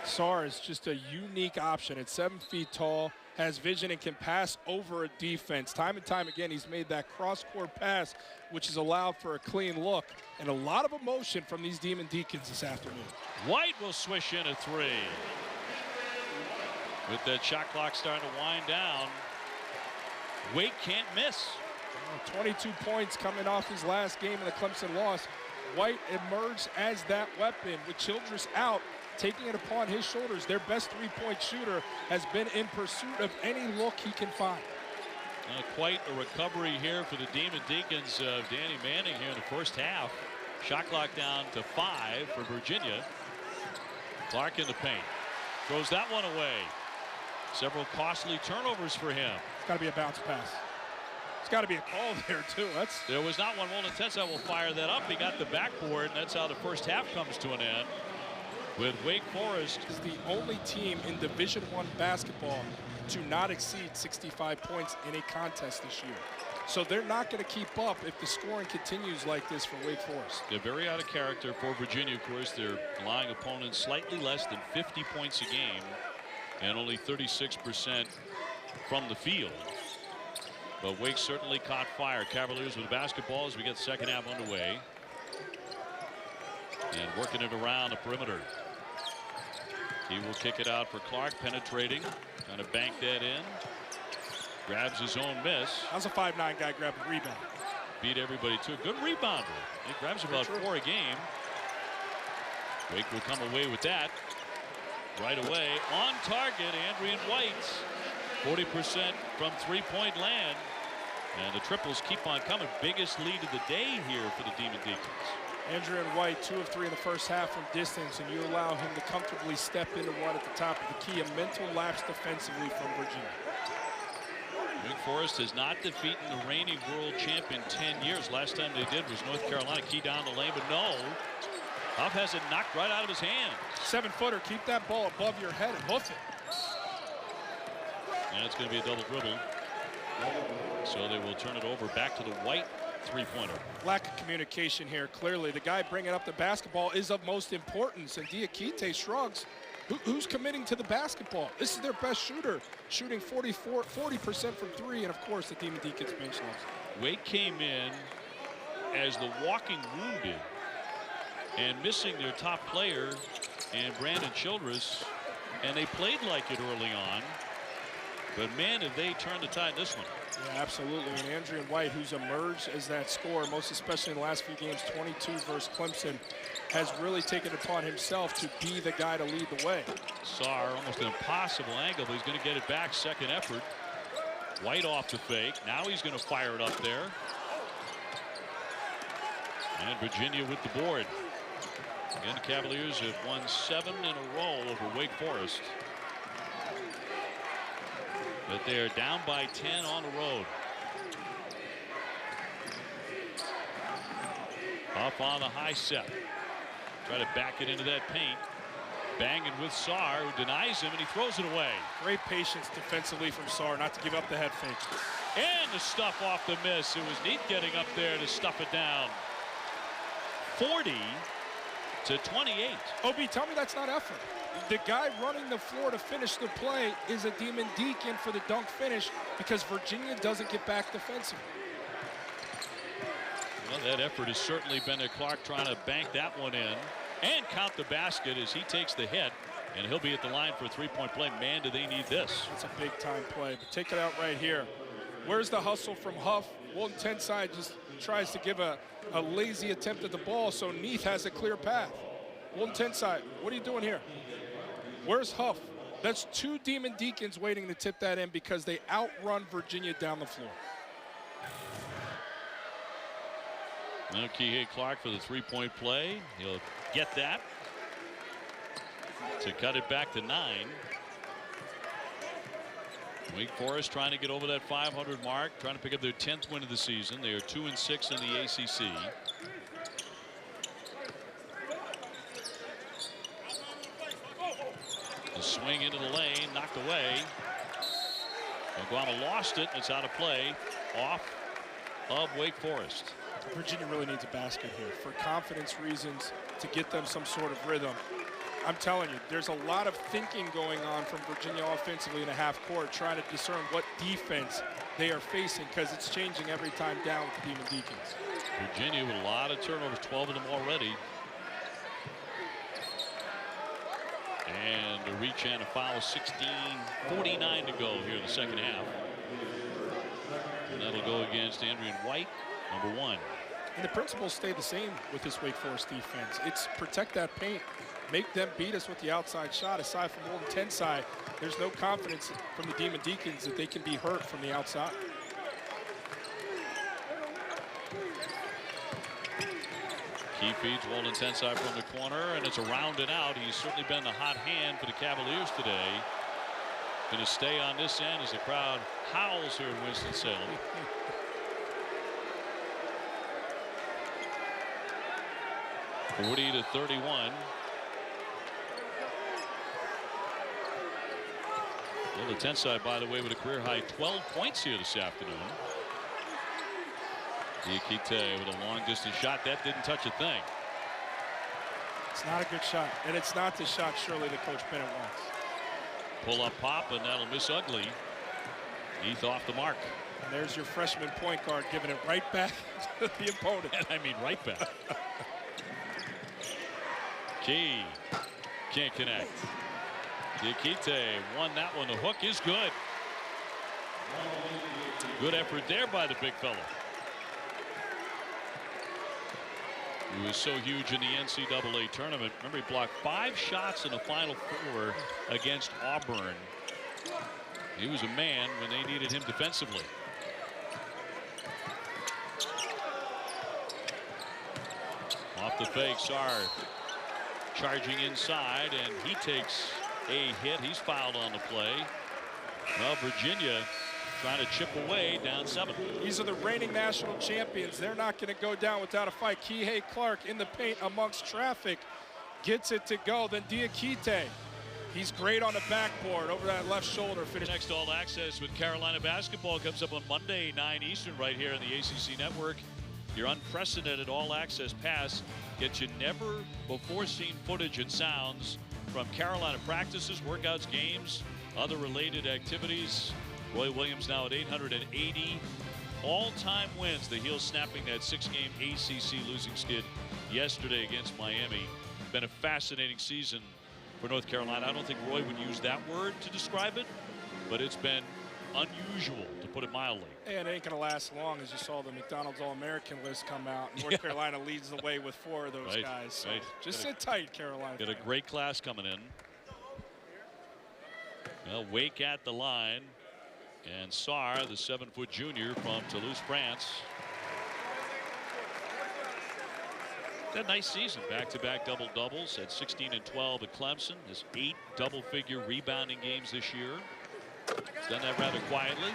Sarr is just a unique option. At 7 feet tall, has vision and can pass over a defense. Time and time again, he's made that cross-court pass, which has allowed for a clean look and a lot of emotion from these Demon Deacons this afternoon. White will swish in a 3. With that shot clock starting to wind down, Wake can't miss. 22 points coming off his last game in the Clemson loss. White emerged as that weapon with Childress out, taking it upon his shoulders. Their best three-point shooter has been in pursuit of any look he can find. Quite a recovery here for the Demon Deacons of Danny Manning here in the first half. Shot clock down to 5 for Virginia. Clark in the paint. Throws that one away. Several costly turnovers for him. It's got to be a bounce pass. It's got to be a call there, too. There was not one. Tensai will fire that up. He got the backboard, and that's how the first half comes to an end. With Wake Forest is the only team in Division I basketball to not exceed 65 points in a contest this year. So they're not going to keep up if the scoring continues like this for Wake Forest. They're very out of character for Virginia. Of course, they're allowing opponents slightly less than 50 points a game and only 36% from the field. But Wake certainly caught fire. Cavaliers with the basketball as we get the second half underway. And working it around the perimeter. He will kick it out for Clark, penetrating, trying to bank that in. Grabs his own miss. How's a 5'9" guy grab a rebound? Beat everybody to a good rebounder. He grabs about 4 a game. Wake will come away with that. Right away, on target, Andrian White. 40% from three-point land. And the triples keep on coming. Biggest lead of the day here for the Demon Deacons. Andrian White, 2 of 3 in the first half from distance, and you allow him to comfortably step into one at the top of the key. A mental lapse defensively from Virginia. Wake Forest has not defeated the reigning world champion 10 years. Last time they did was North Carolina. Key down the lane, but no. Huff has it knocked right out of his hand. 7-footer, keep that ball above your head and hoof it. And it's going to be a double dribble. So they will turn it over back to the White three-pointer. Lack of communication here. Clearly, the guy bringing up the basketball is of most importance, and Diakite shrugs. Who's committing to the basketball? This is their best shooter, shooting 40% from 3, and of course the Demon Deacons bench loves it. Wake came in as the walking wounded and missing their top player and Brandon Childress, and they played like it early on. But man, have they turned the tide in this one. Yeah, absolutely. And Andrian White, who's emerged as that scorer, most especially in the last few games, 22 versus Clemson, has really taken it upon himself to be the guy to lead the way. Sarr, almost an impossible angle, but he's going to get it back. Second effort. White off the fake. Now he's going to fire it up there. And Virginia with the board. Again, the Cavaliers have won 7 in a row over Wake Forest. But they are down by 10 on the road. Up on the high set. Try to back it into that paint. Banging with Sarr, who denies him, and he throws it away. Great patience defensively from Sarr not to give up the head fake. And the stuff off the miss. It was Neat getting up there to stuff it down. 40-28. OB, tell me that's not effort. The guy running the floor to finish the play is a Demon Deacon for the dunk finish because Virginia doesn't get back defensively. Well, that effort has certainly been at Clark trying to bank that one in and count the basket as he takes the hit, and he'll be at the line for a three-point play. Man, do they need this. It's a big-time play, but take it out right here. Where's the hustle from Huff? Walton Tenside just tries to give a lazy attempt at the ball, so Neath has a clear path. Walton Tenside, what are you doing here? Where's Huff? That's 2 Demon Deacons waiting to tip that in because they outrun Virginia down the floor. Now Kihei Clark for the three-point play. He'll get that to cut it back to 9. Wake Forest trying to get over that 500 mark, trying to pick up their 10th win of the season. They are 2-6 in the ACC. The swing into the lane, knocked away. Oguama lost it. It's out of play, off of Wake Forest. Virginia really needs a basket here for confidence reasons, to get them some sort of rhythm. I'm telling you, there's a lot of thinking going on from Virginia offensively in a half court, trying to discern what defense they are facing because it's changing every time down with the Demon Deacons. Virginia with a lot of turnovers, 12 of them already. And a reach and a foul, 16:49 to go here in the second half. And that'll go against Andrian White, number 1. And the principles stay the same with this Wake Forest defense. It's protect that paint, make them beat us with the outside shot. Aside from Walton Tenside, there's no confidence from the Demon Deacons that they can be hurt from the outside. Key feeds Walton Tenside from the corner, and it's a round and out. He's certainly been the hot hand for the Cavaliers today. Going to stay on this end as the crowd howls here in Winston-Salem. (40-31). Well, the Tenside, by the way, with a career high 12 points here this afternoon. Diakite with a long distance shot that didn't touch a thing. It's not a good shot, and it's not the shot surely that Coach Bennett wants. Pull up pop, and that'll miss ugly. Heath off the mark. And there's your freshman point guard giving it right back to the opponent. And I mean right back. Key can't connect. Diakite won that one. The hook is good. Good effort there by the big fella. He was so huge in the NCAA tournament. Remember, he blocked 5 shots in the Final Four against Auburn. He was a man when they needed him defensively. Off the fake, Sarr charging inside, and he takes a hit. He's fouled on the play. Well, Virginia trying to chip away, down 7. These are the reigning national champions. They're not going to go down without a fight. Kihei Clark in the paint amongst traffic gets it to go. Then Diakite, he's great on the backboard over that left shoulder. Next All Access with Carolina basketball comes up on Monday, 9 Eastern, right here on the ACC Network. Your unprecedented All Access pass gets you never before seen footage and sounds from Carolina practices, workouts, games, other related activities. Roy Williams now at 880 all-time wins. The Heels snapping that 6-game ACC losing skid yesterday against Miami. Been a fascinating season for North Carolina. I don't think Roy would use that word to describe it, but it's been unusual, to put it mildly. And it ain't going to last long, as you saw the McDonald's All-American list come out. North Carolina leads the way with 4 of those guys. So just sit tight, Carolina. Got a great class coming in. Well, Wake at the line. And Sarr, the 7-foot junior from Toulouse, France. Had a nice season, back-to-back double-doubles at 16 and 12 at Clemson. Has 8 double-figure rebounding games this year. He's done that rather quietly.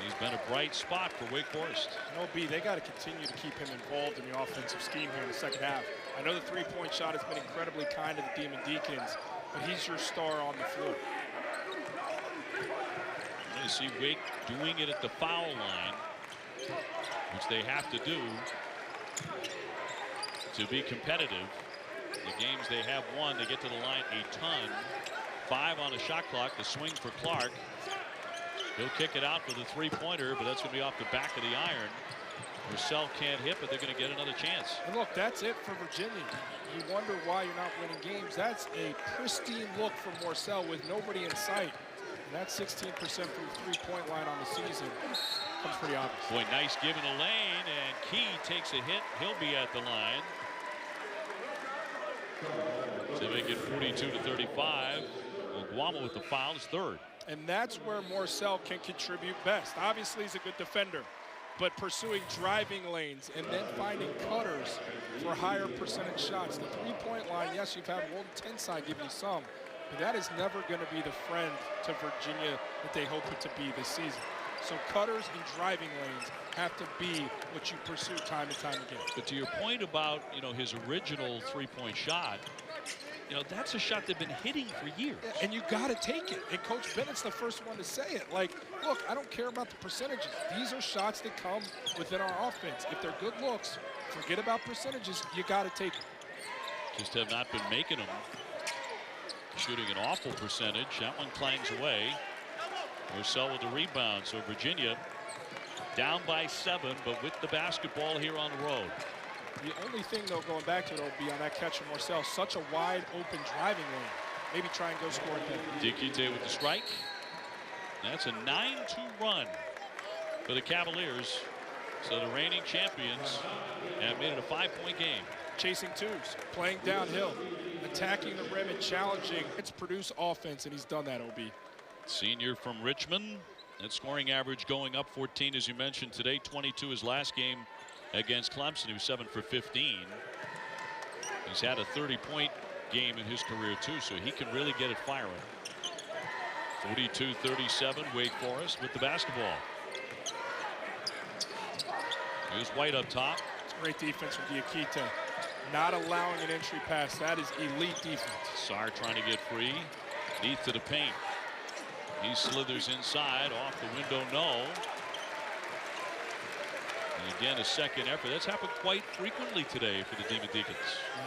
He's been a bright spot for Wake Forest. OB, they got to continue to keep him involved in the offensive scheme here in the second half. I know the three-point shot has been incredibly kind to the Demon Deacons, but he's your star on the floor. You see Wake doing it at the foul line, which they have to do to be competitive. The games they have won, they get to the line a ton. 5 on the shot clock. The swing for Clark. He'll kick it out for the 3-pointer, but that's going to be off the back of the iron. Marcel can't hit, but they're going to get another chance. And look, that's it for Virginia. You wonder why you're not winning games. That's a pristine look from Marcel with nobody in sight. That's 16% from the 3-point line on the season. Comes pretty obvious. Boy, nice give in the lane, and Key takes a hit. He'll be at the line to make it 42-35. Guama with the foul is 3rd. And that's where Marcel can contribute best. Obviously, he's a good defender, but pursuing driving lanes and then finding cutters for higher percentage shots. The 3-point line, yes, you've had Walton Tensai give you some, but that is never going to be the friend to Virginia that they hope it to be this season. So cutters and driving lanes have to be what you pursue time and time again. But to your point about, his original 3-point shot, that's a shot they've been hitting for years. And you got to take it. And Coach Bennett's the first one to say it. Like, look, I don't care about the percentages. These are shots that come within our offense. If they're good looks, forget about percentages. You got to take them. Just have not been making them. Shooting an awful percentage. That one clangs away. Marcel with the rebound. So Virginia down by 7, but with the basketball here on the road. The only thing, though, going back to it, will be on that catch from Marcel, such a wide open driving lane. Maybe try and go score it there. Diakite with the strike. That's a 9-2 run for the Cavaliers. So the reigning champions have made it a 5-point game. Chasing twos, playing downhill, attacking the rim and challenging. It's produce offense, and he's done that, OB. Senior from Richmond. That scoring average going up 14, as you mentioned today. 22 his last game against Clemson. He was 7 for 15. He's had a 30-point game in his career, too, so he can really get it firing. 42-37, Wake Forest with the basketball. Here's White up top. It's great defense from Diakite. Not allowing an entry pass. That is elite defense. Sarr trying to get free. Neath to the paint. He slithers inside. Off the window, no. And again, a second effort. That's happened quite frequently today for the Demon Deacons.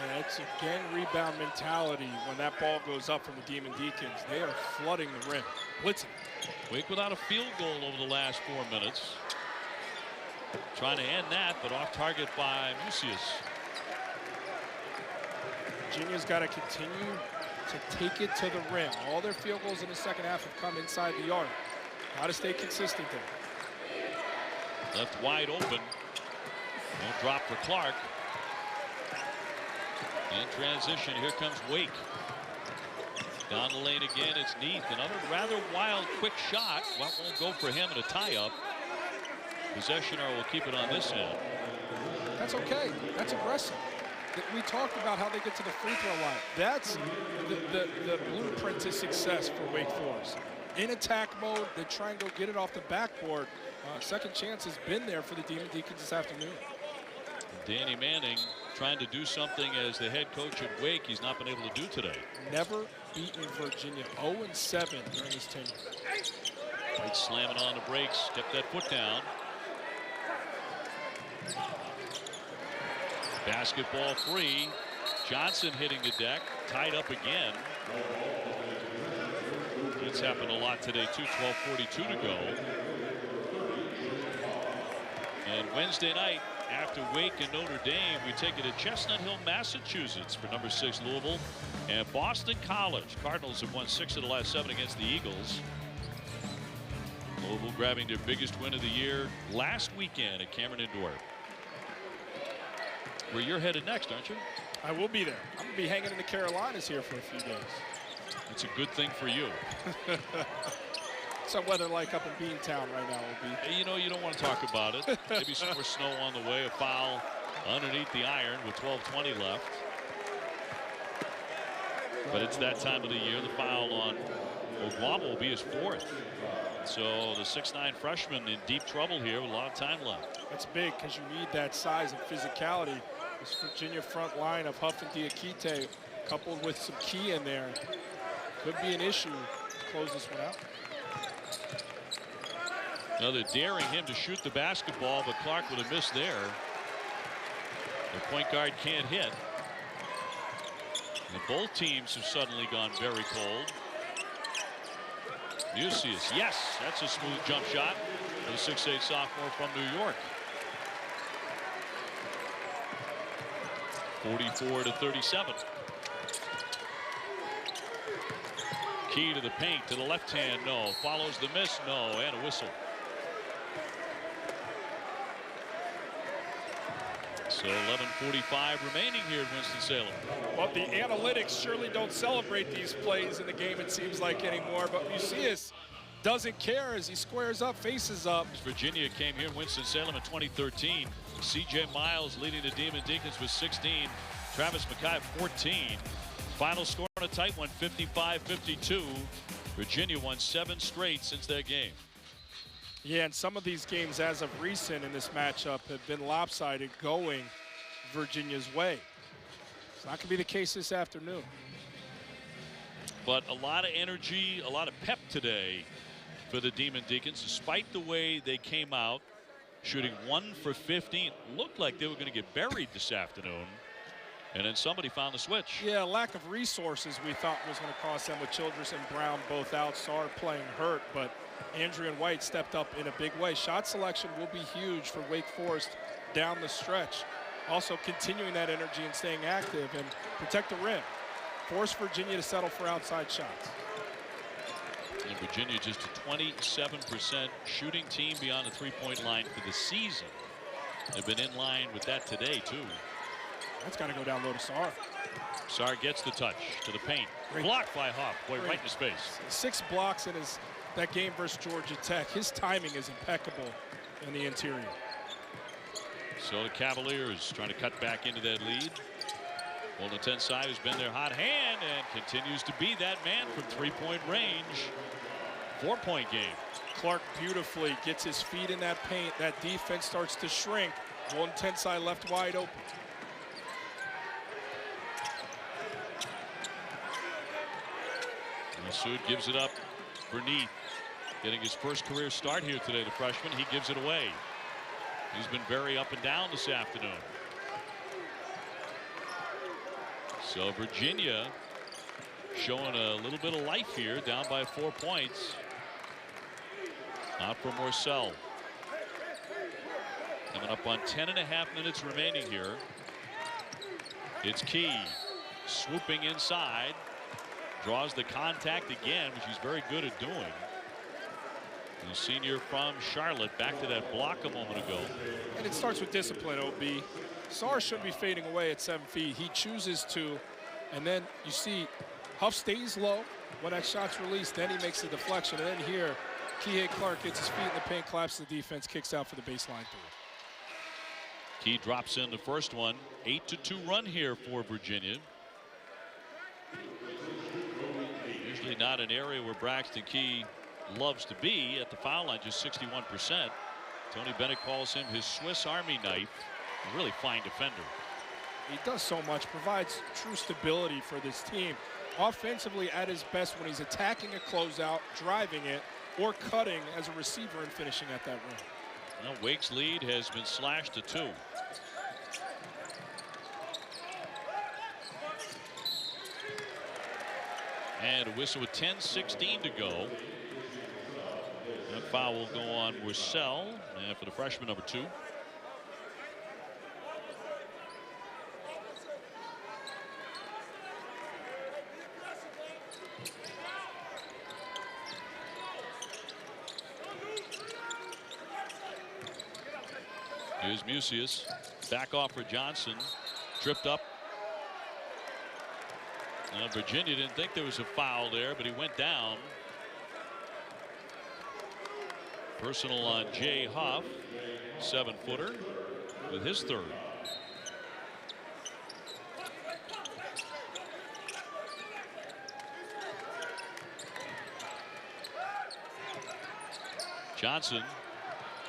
Yeah, it's again rebound mentality when that ball goes up from the Demon Deacons. They are flooding the rim, blitzing. Wake without a field goal over the last 4 minutes. Trying to end that, but off target by Mucius. Virginia's got to continue to take it to the rim. All their field goals in the second half have come inside the arc. Got to stay consistent there. Left wide open. Won't drop for Clark. In transition, here comes Wake. Down the lane again, it's Neath. Another rather wild, quick shot. Well, won't go for him in a tie-up. Possessioner will keep it on this end. That's okay. That's aggressive. We talked about how they get to the free throw line. That's the blueprint to success for Wake Forest. In attack mode, they try and go get it off the backboard. Second chance has been there for the Demon Deacons this afternoon. Danny Manning trying to do something as the head coach at Wake he's not been able to do today. Never beaten Virginia. 0-7 during his tenure. White slamming on the brakes, kept that foot down. Basketball free. Johnson hitting the deck, tied up again. It's happened a lot today too. 12:42 to go. And Wednesday night, after Wake and Notre Dame, we take it to Chestnut Hill, Massachusetts for number 6 Louisville and Boston College. Cardinals have won 6 of the last 7 against the Eagles. Louisville grabbing their biggest win of the year last weekend at Cameron Indoor. Where you're headed next, aren't you? I will be there. I'm going to be hanging in the Carolinas here for a few days. It's a good thing for you. What's the weather like up in Beantown right now, will be? You know, you don't want to talk about it. Maybe some more snow on the way. A foul underneath the iron with 12:20 left. But it's that time of the year. The foul on Oguama will be his 4th. So the 6'9" freshman in deep trouble here with a lot of time left. That's big because you need that size and physicality. This Virginia front line of Huff and Diakite, coupled with some key in there, could be an issue to close this one out. Now they're daring him to shoot the basketball, but Clark would have missed there. The point guard can't hit. And both teams have suddenly gone very cold. Mucius, yes, that's a smooth jump shot for the 6'8" sophomore from New York. 44-37. Key to the paint, to the left hand, no. Follows the miss, no, and a whistle. So 11:45 remaining here at Winston-Salem. Well, the analytics surely don't celebrate these plays in the game, it seems like, anymore. But Mucius doesn't care as he squares up, faces up. Virginia came here in Winston-Salem in 2013. C.J. Miles leading the Demon Deacons with 16. Travis McKay 14. Final score on a tight one, 55-52. Virginia won 7 straight since that game. Yeah, and some of these games as of recent in this matchup have been lopsided going Virginia's way. It's not going to be the case this afternoon. But a lot of energy, a lot of pep today for the Demon Deacons, despite the way they came out, shooting 1 for 15. Looked like they were going to get buried this afternoon. And then somebody found the switch. Yeah, lack of resources we thought was going to cost them with Childress and Brown both out. Sarr playing hurt, but Andrew and White stepped up in a big way. Shot selection will be huge for Wake Forest down the stretch. Also continuing that energy and staying active and protect the rim. Force Virginia to settle for outside shots. And Virginia just a 27% shooting team beyond the three-point line for the season. They've been in line with that today, too. That's got to go down low to Sarr. Sarr gets the touch to the paint. Great. Blocked by Huff. Boy, right in his face. 6 blocks in that game versus Georgia Tech. His timing is impeccable in the interior. So the Cavaliers trying to cut back into that lead. On the 10 side has been their hot hand and continues to be that man from three-point range. 4-point game. Clark beautifully gets his feet in that paint. That defense starts to shrink. 110 side left wide open. Masood gives it up for Neath. Getting his first career start here today, the freshman. He gives it away. He's been very up and down this afternoon. So Virginia showing a little bit of life here, down by 4 points. Not for Morcell. Coming up on 10.5 minutes remaining here. It's Key swooping inside. Draws the contact again, which he's very good at doing. The senior from Charlotte, back to that block a moment ago. And it starts with discipline, OB. Sarr shouldn't be fading away at 7 feet. He chooses to, and then you see Huff stays low when that shot's released. Then he makes the deflection, and then here, Kihei Clark gets his feet in the paint, collapses the defense, kicks out for the baseline three. Key drops in the first one. 8-2 run here for Virginia. Usually not an area where Braxton Key loves to be at the foul line, just 61%. Tony Bennett calls him his Swiss Army knife. A really fine defender. He does so much, provides true stability for this team. Offensively at his best when he's attacking a closeout, driving it, or cutting as a receiver and finishing at that rim. Well, Wake's lead has been slashed to 2. And a whistle with 10:16 to go. That foul will go on Wissell, and for the freshman number 2. Here's Musius. Back off for Johnson. Tripped up. Virginia didn't think there was a foul there, but he went down. Personal on Jay Huff, 7-footer, with his third. Johnson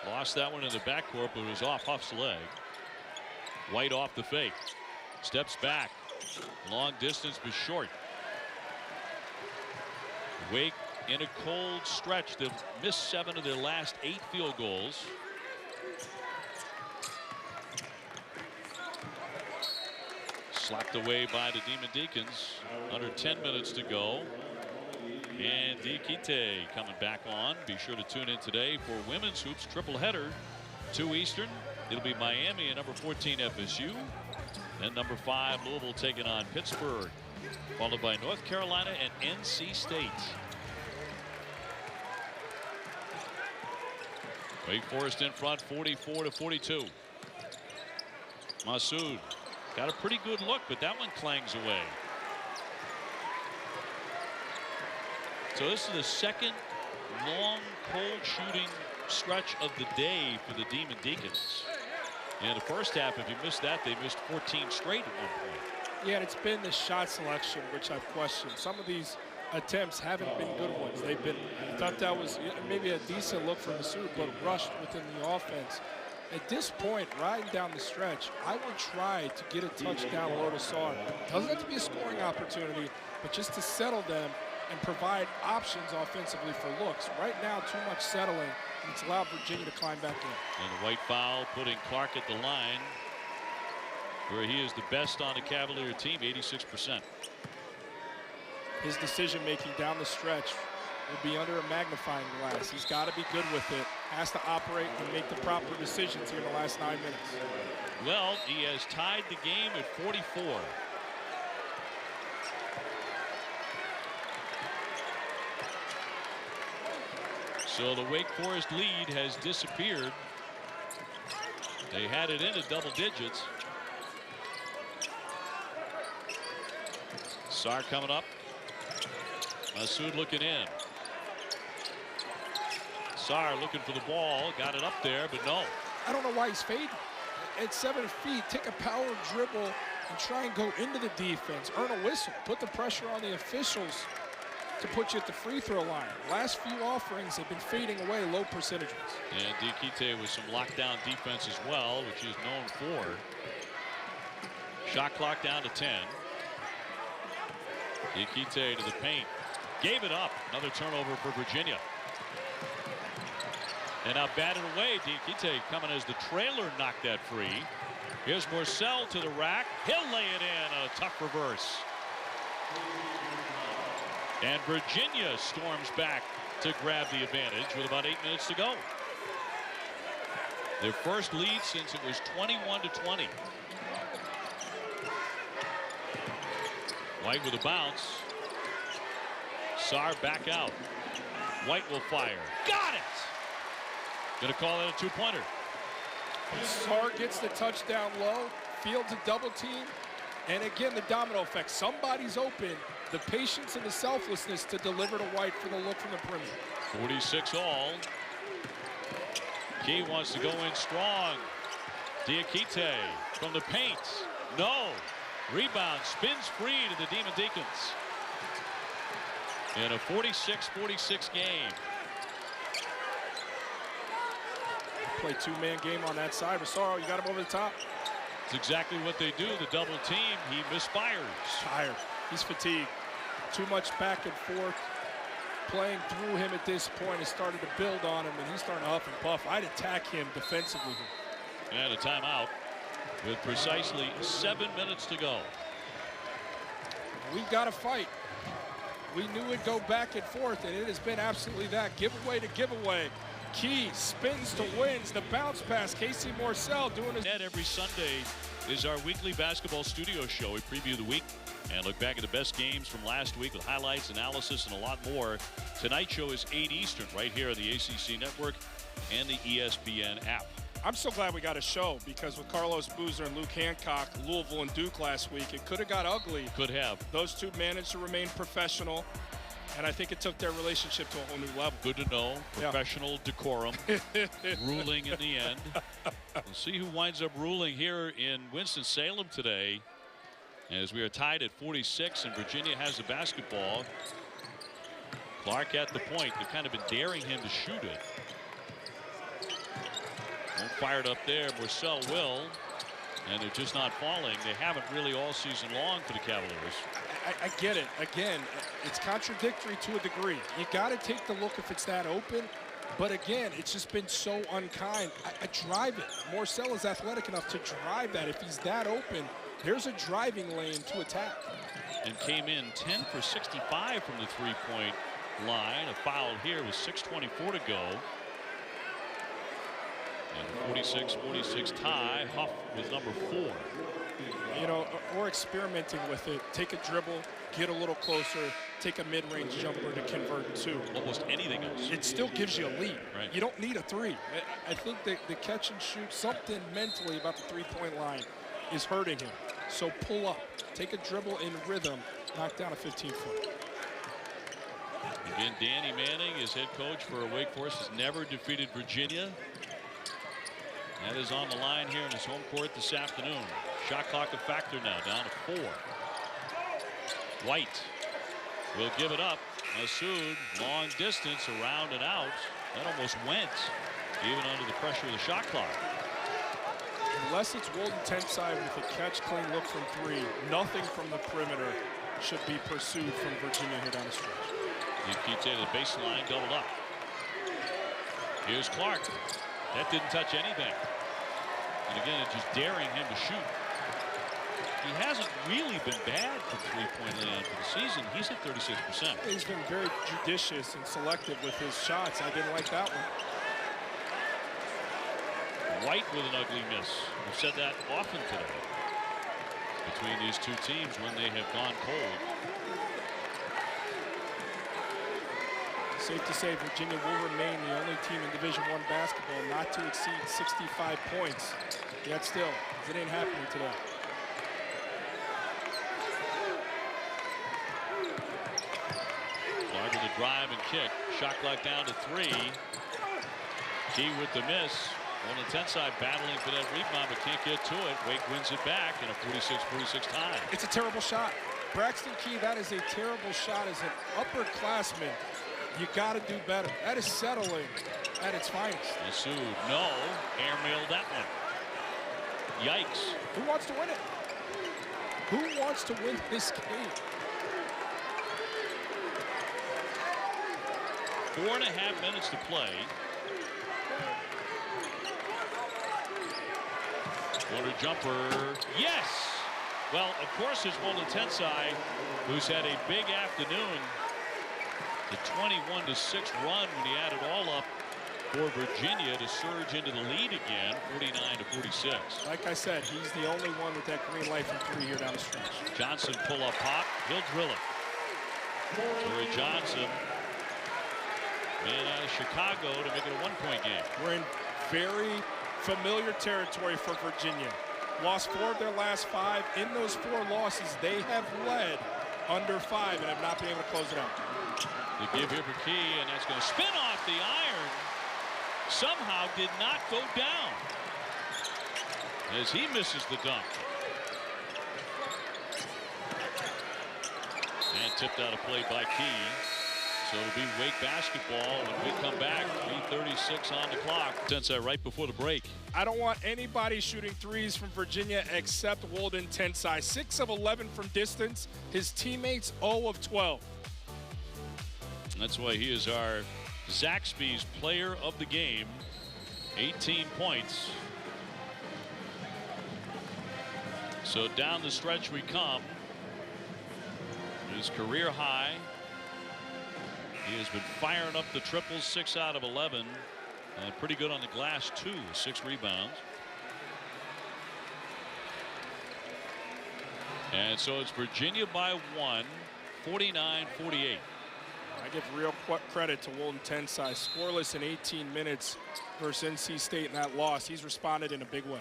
lost that one in the backcourt, but it was off Huff's leg. White off the fake. Steps back. Long distance, but short. Wake in a cold stretch. They've missed 7 of their last 8 field goals. Slapped away by the Demon Deacons. Under 10 minutes to go. And Diakite coming back on. Be sure to tune in today for women's hoops triple header. 2 Eastern. It'll be Miami and number 14 FSU. Then number 5 Louisville taking on Pittsburgh. Followed by North Carolina and NC State. Wake Forest in front, 44-42. Masood got a pretty good look, but that one clangs away. So this is the second long, cold shooting stretch of the day for the Demon Deacons. In the first half, if you missed that, they missed 14 straight at one point. Yeah, and it's been the shot selection which I've questioned. Some of these attempts haven't been good ones. They've been, I thought that was maybe a decent look for Masood, but rushed within the offense. At this point, riding down the stretch, I would try to get a touchdown low to Sarr. Doesn't have to be a scoring opportunity, but just to settle them and provide options offensively for looks. Right now, too much settling, and it's allowed Virginia to climb back in. And the white foul putting Clark at the line, where he is the best on the Cavalier team, 86%. His decision-making down the stretch will be under a magnifying glass. He's got to be good with it. Has to operate and make the proper decisions here in the last 9 minutes. Well, he has tied the game at 44. So the Wake Forest lead has disappeared. They had it into double digits. Sarr coming up. Masood looking in. Sarr looking for the ball. Got it up there, but no. I don't know why he's fading. At 7 feet, take a power dribble and try and go into the defense. Earn a whistle. Put the pressure on the officials to put you at the free throw line. Last few offerings have been fading away low percentages. And Diakite with some lockdown defense as well, which he's known for. Shot clock down to 10. Diakite to the paint. Gave it up. Another turnover for Virginia. And now batted away. Diakite coming as the trailer knocked that free. Here's Morsell to the rack. He'll lay it in on a tough reverse. And Virginia storms back to grab the advantage with about 8 minutes to go. Their first lead since it was 21-20. White with a bounce. Brassard back out. White will fire. Got it! Gonna call it a two-pointer. Brassard gets the touchdown low, fields a double team, and again the domino effect. Somebody's open. The patience and the selflessness to deliver to White for the look from the perimeter. 46 all. Key wants to go in strong. Diakite from the paint. No. Rebound, spins free to the Demon Deacons. In a 46-46 game. Play two-man game on that side. Rosario, you got him over the top. It's exactly what they do. The double team, he misfires. Tired. He's fatigued. Too much back and forth. Playing through him at this point has started to build on him, and he's starting to huff and puff. I'd attack him defensively here. And a timeout with precisely 7 minutes to go. We got to fight. We knew it'd go back and forth, and it has been absolutely that. Giveaway to giveaway. Key spins to wins. The bounce pass. Casey Morcell doing his... Every Sunday is our weekly basketball studio show. We preview the week and look back at the best games from last week with highlights, analysis, and a lot more. Tonight's show is 8 Eastern right here on the ACC Network and the ESPN app. I'm so glad we got a show, because with Carlos Boozer and Luke Hancock, Louisville and Duke last week, it could have got ugly. Could have. Those two managed to remain professional, and I think it took their relationship to a whole new level. Good to know. Professional decorum. Ruling in the end. We'll see who winds up ruling here in Winston-Salem today, as we are tied at 46 and Virginia has the basketball. Clark at the point. They've kind of been daring him to shoot it. Won't fire it up there. Morcell will. And they're just not falling. They haven't really all season long for the Cavaliers. I get it. Again, it's contradictory to a degree. You got to take the look if it's that open. But again, it's just been so unkind. I drive it. Morcell is athletic enough to drive that. If he's that open, there's a driving lane to attack. And came in 10 for 65 from the three-point line. A foul here with 6:24 to go. And 46-46 tie. Huff with number 4. You know, we're experimenting with it. Take a dribble, get a little closer, take a mid-range jumper to convert to. Almost anything else. It still gives you a lead. Right. You don't need a three. I think that the catch and shoot, something mentally about the three-point line is hurting him. So pull up, take a dribble in rhythm, knock down a 15-foot. Again, Danny Manning, his head coach for Wake Forest, has never defeated Virginia. That is on the line here in his home court this afternoon. Shot clock a factor now, down to 4. White will give it up. Massoud, long distance, around and out. That almost went, even under the pressure of the shot clock. Unless it's Walden Tensai with a catch, clean look from 3, nothing from the perimeter should be pursued from Virginia here down the stretch. Keep to the baseline, doubled up. Here's Clark. That didn't touch anything. And again, it's just daring him to shoot. He hasn't really been bad from three-point land for the season. He's at 36%. He's been very judicious and selective with his shots. I didn't like that one. White with an ugly miss. We've said that often today between these two teams when they have gone cold. Safe to say Virginia will remain the only team in Division I basketball not to exceed 65 points. Yet still, it ain't happening today. Clark with the drive and kick. Shot clock down to 3. Key with the miss. On the Tensai battling for that rebound, but can't get to it. Wake wins it back in a 46-46 tie. It's a terrible shot. Braxton Key, that is a terrible shot as an upperclassman. You got to do better. That is settling at its finest. Massoud, no. Airmailed that one. Yikes. Who wants to win it? Who wants to win this game? 4.5 minutes to play. Corner jumper. Yes! Well, of course, it's Walden Tensai, who's had a big afternoon. The 21-6 run when he added all up for Virginia to surge into the lead again, 49-46. Like I said, he's the only one with that green light from 3 here down the stretch. Johnson pull-up pop. He'll drill it. Torrey Johnson, man out of Chicago, to make it a 1-point game. We're in very familiar territory for Virginia. Lost 4 of their last 5. In those 4 losses, they have led under 5 and have not been able to close it out. The give here for Key, and that's going to spin off the iron. Somehow did not go down as he misses the dunk. And tipped out of play by Key. So it'll be Wake basketball when we come back. 3:36 on the clock. Since right before the break. I don't want anybody shooting threes from Virginia except Walden Tensai. 6 of 11 from distance. His teammates 0 of 12. That's why he is our Zaxby's player of the game. 18 points. So down the stretch we come. His career high. He has been firing up the triples, 6 out of 11. And pretty good on the glass, too, 6 rebounds. And so it's Virginia by 1, 49-48. I give real credit to Walden Tensai. Scoreless in 18 minutes versus NC State in that loss. He's responded in a big way.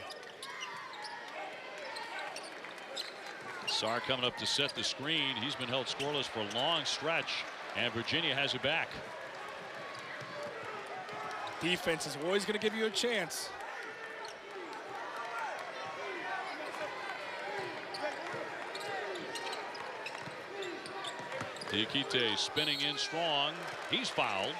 Sarr coming up to set the screen. He's been held scoreless for a long stretch, and Virginia has it back. Defense is always going to give you a chance. Diakite spinning in strong. He's fouled.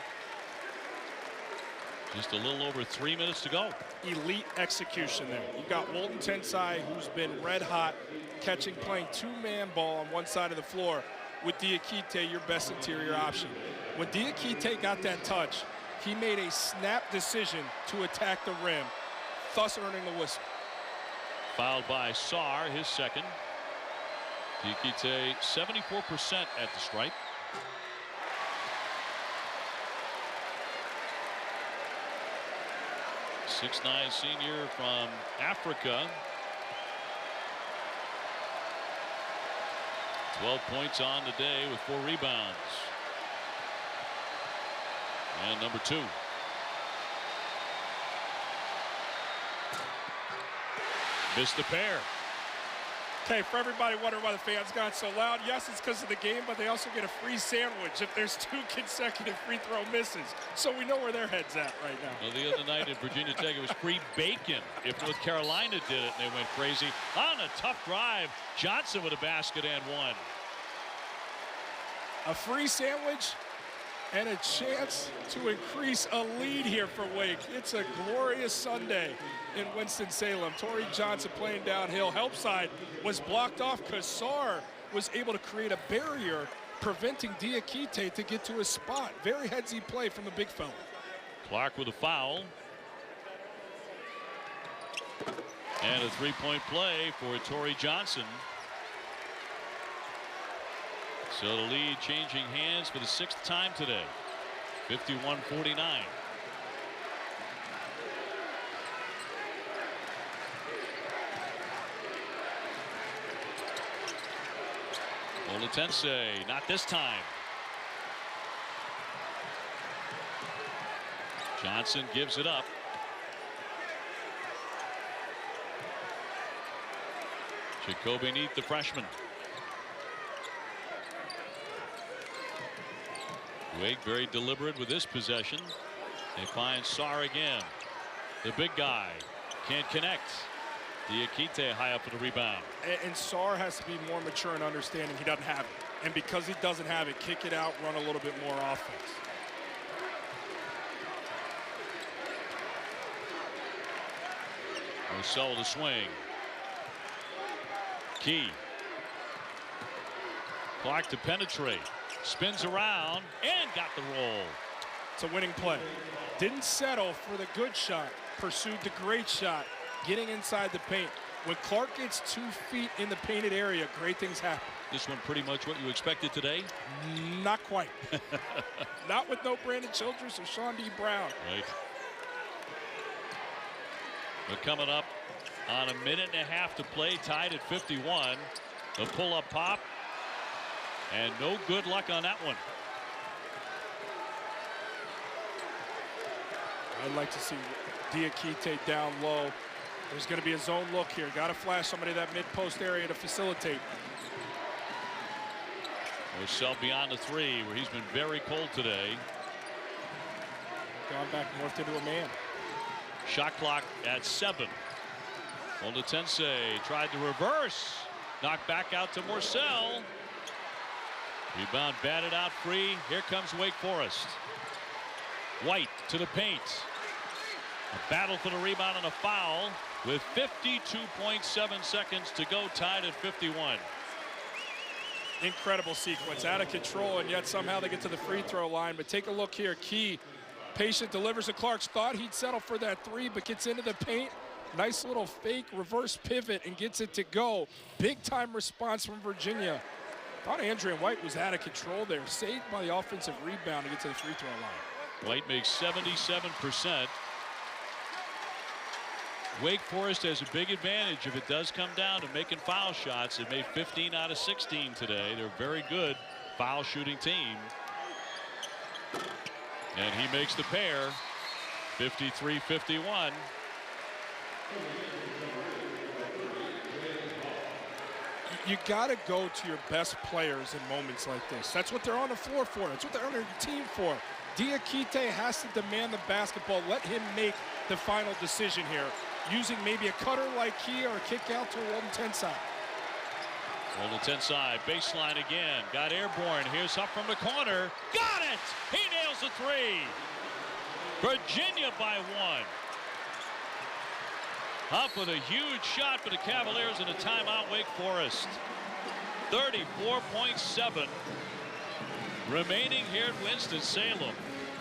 Just a little over 3 minutes to go. Elite execution there. You've got Walden Tensai, who's been red hot, playing 2-man ball on one side of the floor. With Diakite, your best interior option. When Diakite got that touch, he made a snap decision to attack the rim, thus earning the whistle. Fouled by Sarr, his second. Diakite 74% at the stripe. .69 senior from Africa. 12 points on the day with 4 rebounds. And number 2. Missed the pair. Okay, for everybody wondering why the fans got so loud, yes, it's because of the game, but they also get a free sandwich if there's 2 consecutive free throw misses. So we know where their head's at right now. Well, the other night at Virginia Tech, it was free bacon. If North Carolina did it, and they went crazy. On a tough drive, Johnson with a basket and 1. A free sandwich and a chance to increase a lead here for Wake. It's a glorious Sunday in Winston-Salem. Torrey Johnson playing downhill. Help side was blocked off because Sarr was able to create a barrier preventing Diakite to get to his spot. Very headsy play from the big fella. Clark with a foul. And a 3-point play for Torrey Johnson. So the lead changing hands for the 6th time today. 51-49. Olatense, not this time. Johnson gives it up. Jacoby Neat, the freshman. Wake very deliberate with this possession. They find Sarr again. The big guy can't connect. Diakite high up for the rebound. And Sarr has to be more mature in understanding he doesn't have it. And because he doesn't have it, kick it out, run a little bit more offense. Marcel to swing. Key. Clark to penetrate. Spins around and got the roll. It's a winning play. Didn't settle for the good shot. Pursued the great shot. Getting inside the paint. When Clark gets 2 feet in the painted area, great things happen. This one pretty much what you expected today? Not quite. Not with no Brandon Childress or Sean D. Brown. Right. But coming up on 1.5 minutes to play, tied at 51. The pull-up pop. And no good luck on that one. I'd like to see Diakite down low. There's going to be a zone look here. Got to flash somebody that mid-post area to facilitate. Orcel beyond the three, where he's been very cold today. Gone back north into a man. Shot clock at 7. Olatense tried to reverse. Knocked back out to Morcell. Rebound batted out free. Here comes Wake Forest. White to the paint. A battle for the rebound and a foul with 52.7 seconds to go, tied at 51. Incredible sequence, out of control, and yet somehow they get to the free throw line. But take a look here. Key, patient, delivers to Clarks. Thought he'd settle for that three, but gets into the paint. Nice little fake reverse pivot and gets it to go. Big time response from Virginia. Thought Andrian White was out of control there. Saved by the offensive rebound to get to the free throw line. White makes 77%. Wake Forest has a big advantage if it does come down to making foul shots. It made 15 out of 16 today. They're a very good foul shooting team. And he makes the pair, 53-51. You got to go to your best players in moments like this. That's what they're on the floor for. That's what they're on their team for. Diakite has to demand the basketball. Let him make the final decision here, using maybe a cutter like Key or a kick out to Olatense. Olatense baseline again. Got airborne. Here's up from the corner. Got it! He nails the three. Virginia by 1. Up with a huge shot for the Cavaliers and a timeout. Wake Forest. 34.7 remaining here at Winston-Salem.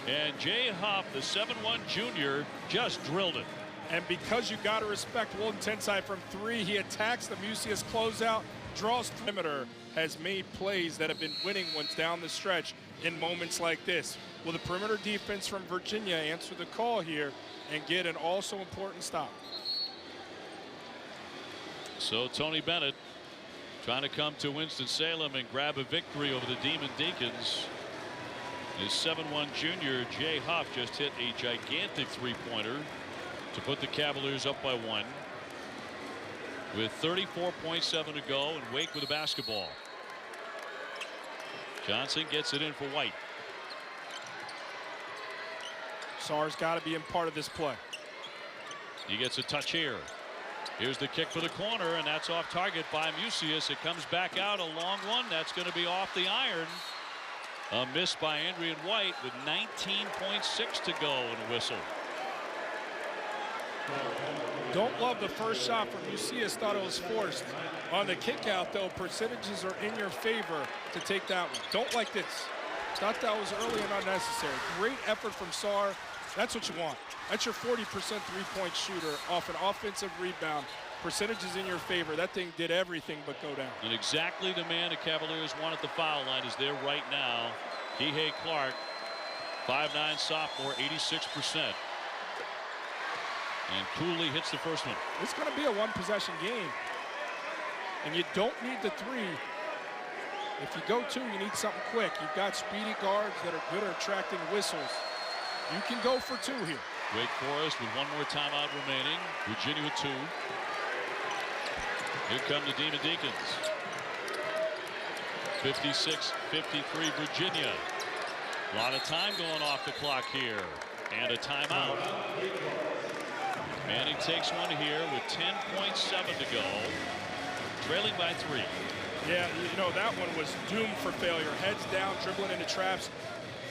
And Jay Huff, the 7'1" junior, just drilled it. And because you got to respect Olatense from 3, he attacks the Musius closeout, draws perimeter, has made plays that have been winning ones down the stretch in moments like this. Will the perimeter defense from Virginia answer the call here and get an also important stop? So Tony Bennett trying to come to Winston-Salem and grab a victory over the Demon Deacons. His 7'1" junior Jay Huff just hit a gigantic three-pointer to put the Cavaliers up by 1 with 34.7 to go, and Wake with the basketball. Johnson gets it in for White. Sarr's got to be in part of this play. He gets a touch here. Here's the kick for the corner, and that's off target by Musius. It comes back out, a long one. That's going to be off the iron. A miss by Andrian White with 19.6 to go and a whistle. Don't love the first shot from Musius. Thought it was forced. On the kick out, though, percentages are in your favor to take that one. Don't like this. Thought that was early and unnecessary. Great effort from Sarr. That's what you want. That's your 40% three-point shooter off an offensive rebound. Percentages in your favor. That thing did everything but go down. And exactly the man the Cavaliers want at the foul line is there right now. Kihei Clark, 5'9" sophomore, 86%. And Cooley hits the first one. It's going to be a one-possession game. And you don't need the 3. If you go 2, you need something quick. You've got speedy guards that are good at attracting whistles. You can go for 2 here. Wake Forest with 1 more timeout remaining. Virginia with 2. Here come the Demon Deacons. 56-53 Virginia. A lot of time going off the clock here. And a timeout. Manning takes one here with 10.7 to go. Trailing by 3. Yeah, you know, that one was doomed for failure. Heads down, dribbling into traps.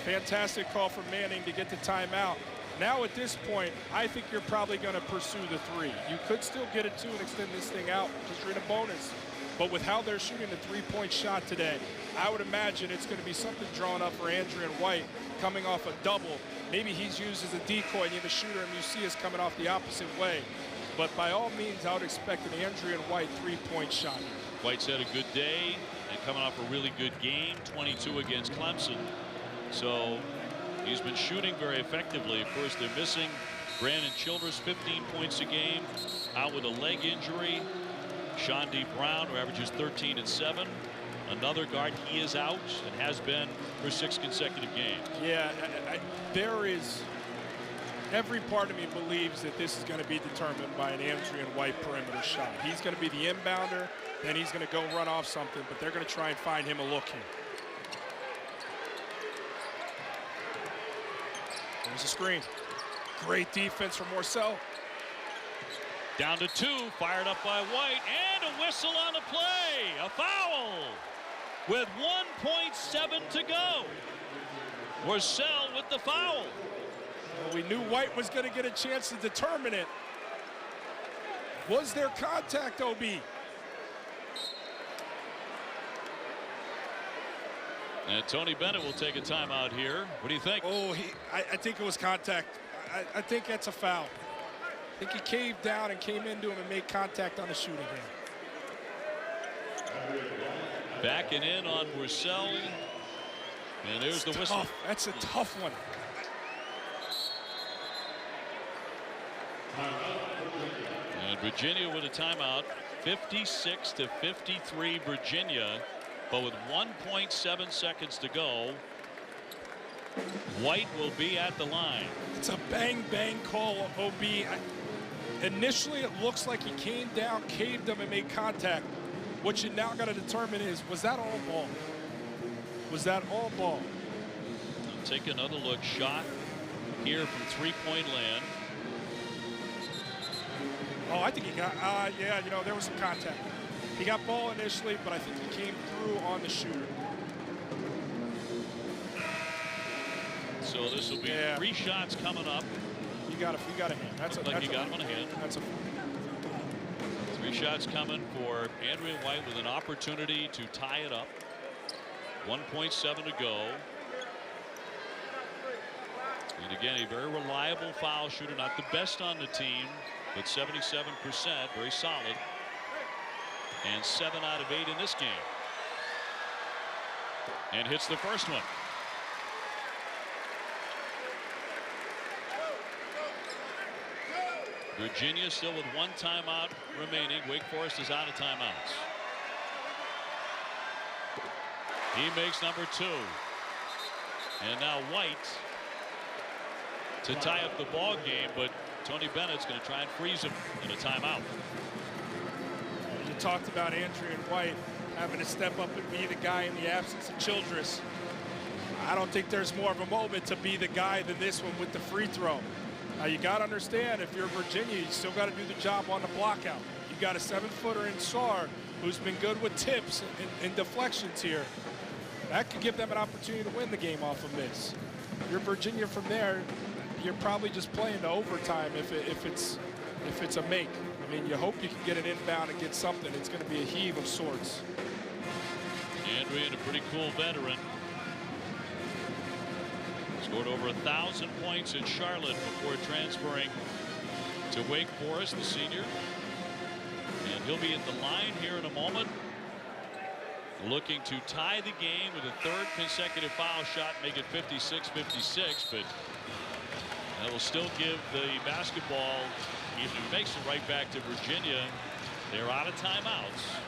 Fantastic call from Manning to get the timeout. Now at this point, I think you're probably going to pursue the 3. You could still get it 2 and extend this thing out because you're in a bonus. But with how they're shooting the three-point shot today, I would imagine it's going to be something drawn up for Andrian White coming off a double. Maybe he's used as a decoy, and you have a shooter and Musius coming off the opposite way. But by all means, I would expect an Andrian White three-point shot. White's had a good day and coming off a really good game, 22 against Clemson. So he's been shooting very effectively. Of course, they're missing Brandon Childress, 15 points a game, out with a leg injury. Sean D. Brown, who averages 13 and 7. Another guard, he is out and has been for 6 consecutive games. Yeah, there is. Every part of me believes that this is going to be determined by an Andrew White perimeter shot. He's going to be the inbounder, then he's going to go run off something, but they're going to try and find him a look here. There's a screen. Great defense from Morcell. Down to 2, fired up by White, and a whistle on the play. A foul with 1.7 to go. Morcell with the foul. Well, we knew White was going to get a chance to determine it. Was there contact, OB? And Tony Bennett will take a timeout here. What do you think? Oh, I think it was contact. I think that's a foul. I think he caved down and came into him and made contact on the shooting hand. Backing in on Morcell. And there's the whistle. Tough. That's a tough one. And Virginia with a timeout. 56-53 Virginia. But with 1.7 seconds to go, White will be at the line. It's a bang-bang call, OB. Initially, it looks like he came down, caved him, and made contact. What you now got to determine is, was that all ball? Was that all ball? I'll take another look. Shot here from three-point land. Oh, I think he got, yeah, you know, there was some contact. He got ball initially, but I think he came through on the shooter. So this will be 3 shots coming up. You got a hand. That's like you got him on a hand. That's a 3 shots coming for Andrew White with an opportunity to tie it up. 1.7 to go. And again, a very reliable foul shooter, not the best on the team, but 77%, very solid. And 7 out of 8 in this game. And hits the first one. Virginia still with 1 timeout remaining. Wake Forest is out of timeouts. He makes number 2. And now White to tie up the ball game, but Tony Bennett's going to try and freeze him in a timeout. You talked about Andrew White having to step up and be the guy in the absence of Childress. I don't think there's more of a moment to be the guy than this one with the free throw. Now you got to understand, if you're Virginia, you still got to do the job on the block out. You got a 7-footer in Sar who's been good with tips and deflections here. That could give them an opportunity to win the game off of this. If you're Virginia from there, you're probably just playing to overtime if it's a make. I mean, you hope you can get an inbound and get something. It's going to be a heave of sorts. Andrea, a pretty cool veteran. Scored over 1,000 points in Charlotte before transferring to Wake Forest, the senior. And he'll be at the line here in a moment, looking to tie the game with a 3rd consecutive foul shot, make it 56-56, but that will still give the basketball, if it makes it right back to Virginia. They're out of timeouts.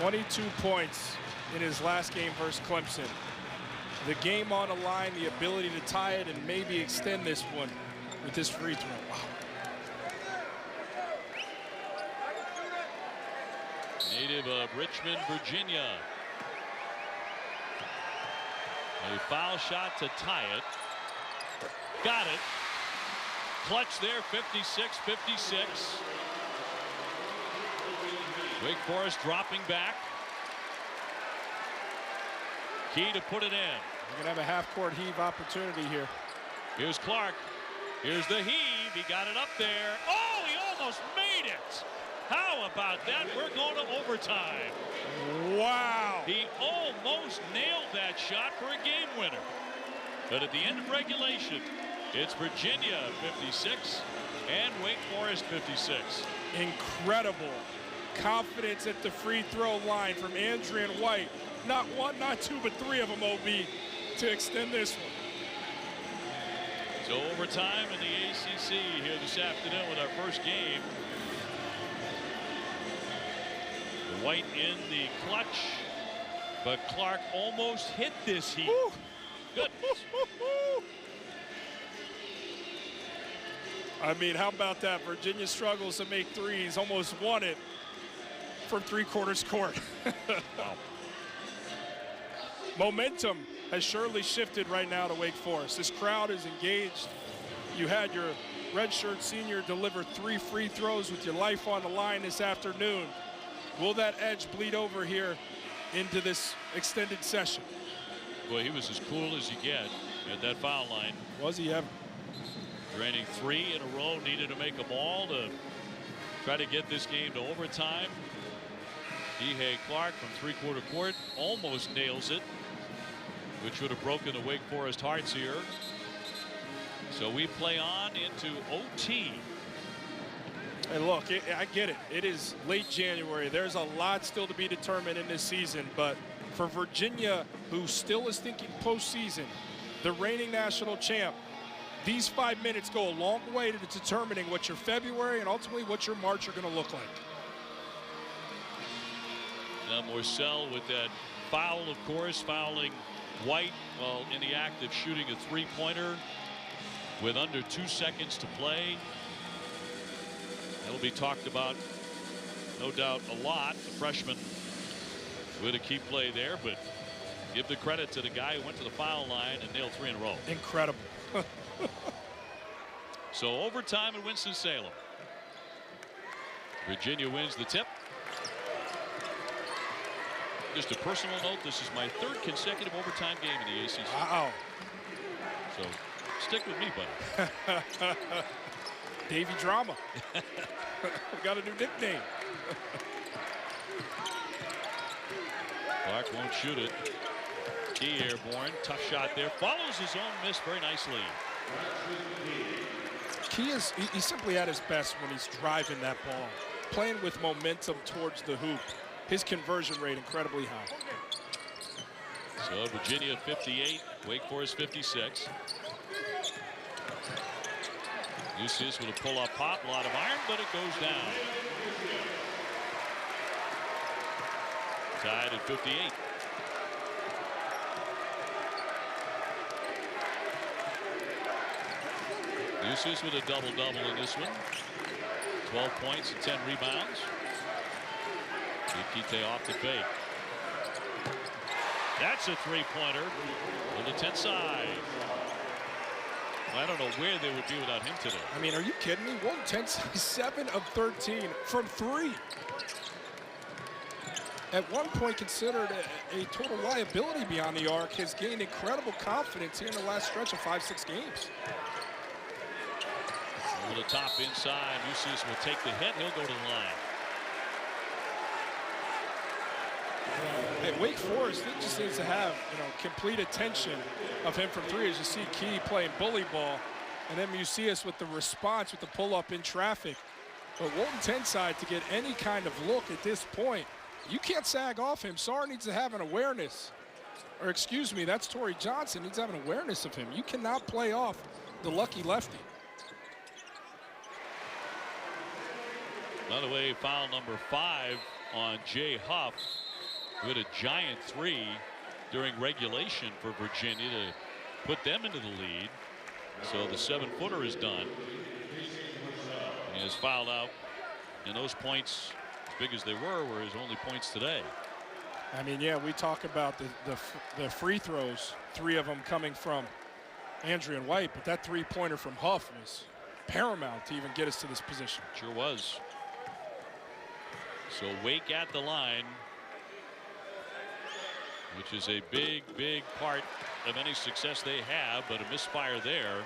$22 points in his last game versus Clemson. The game on the line, the ability to tie it and maybe extend this one with this free throw. Wow. Native of Richmond, Virginia. A foul shot to tie it. Got it. Clutch there, 56-56. Wake Forest dropping back. Key to put it in. You're going to have a half-court heave opportunity here. Here's Clark. Here's the heave. He got it up there. Oh, he almost made it. How about that? We're going to overtime. Wow. He almost nailed that shot for a game winner. But at the end of regulation, it's Virginia 56 and Wake Forest 56. Incredible confidence at the free throw line from Andrew White. Not 1, not 2, but 3 of them, OB, to extend this one. So overtime in the ACC here this afternoon with our first game. White in the clutch, but Clark almost hit this heat. Woo. Goodness. I mean, how about that? Virginia struggles to make threes, almost won it from three-quarters court. Wow. Momentum has surely shifted right now to Wake Forest. This crowd is engaged. You had your redshirt senior deliver 3 free throws with your life on the line this afternoon. Will that edge bleed over here into this extended session? Boy, he was as cool as you get at that foul line. Was he ever? Draining 3 in a row, needed to make a ball to try to get this game to overtime. Dihei Clark from three-quarter court almost nails it, which would have broken the Wake Forest hearts here. So we play on into OT. Hey, look, I get it. It is late January. There's a lot still to be determined in this season. But for Virginia, who still is thinking postseason, the reigning national champ, these 5 minutes go a long way to determining what your February and ultimately what your March are going to look like. Now Morcell with that foul, of course, fouling White while in the act of shooting a three-pointer with under 2 seconds to play. That'll be talked about, no doubt, a lot. The freshman with a key play there, but give the credit to the guy who went to the foul line and nailed 3 in a row. Incredible. So overtime in Winston-Salem. Virginia wins the tip. Just a personal note, this is my 3rd consecutive overtime game in the ACC. Wow. So stick with me, buddy. Davy Drama. We got a new nickname. Clark won't shoot it. Key airborne. Tough shot there. Follows his own miss very nicely. Key is he's simply at his best when he's driving that ball, playing with momentum towards the hoop. His conversion rate incredibly high. So Virginia 58, Wake Forest 56. Lucius with a pull-up pop, a lot of iron, but it goes down. Tied at 58. Lucius with a double-double in this one. 12 points and 10 rebounds. Kite off the fake. That's a three-pointer on the 10 side. I don't know where they would be without him today. I mean, are you kidding me? 7 of 13 from 3. At one point considered a total liability beyond the arc, has gained incredible confidence here in the last stretch of 5-6 games. Over the top inside, Lucius will take the hit. He'll go to the line. Hey, Wake Forest, it just needs to have, complete attention of him from 3. As you see Key playing bully ball, and then Mucius with the response with the pull-up in traffic. But Walton Tenside to get any kind of look at this point, you can't sag off him. Sarr needs to have an awareness. Or excuse me, that's Torrey Johnson needs to have an awareness of him. You cannot play off the lucky lefty. By the way, foul number 5 on Jay Huff. With a giant 3 during regulation for Virginia to put them into the lead. So the 7-footer is done. He has fouled out, and those points, as big as they were his only points today. I mean, yeah, we talk about the free throws, 3 of them coming from Andrew and White, but that 3-pointer from Huff was paramount to even get us to this position. Sure was. So Wake at the line, which is a big, big part of any success they have, but a misfire there.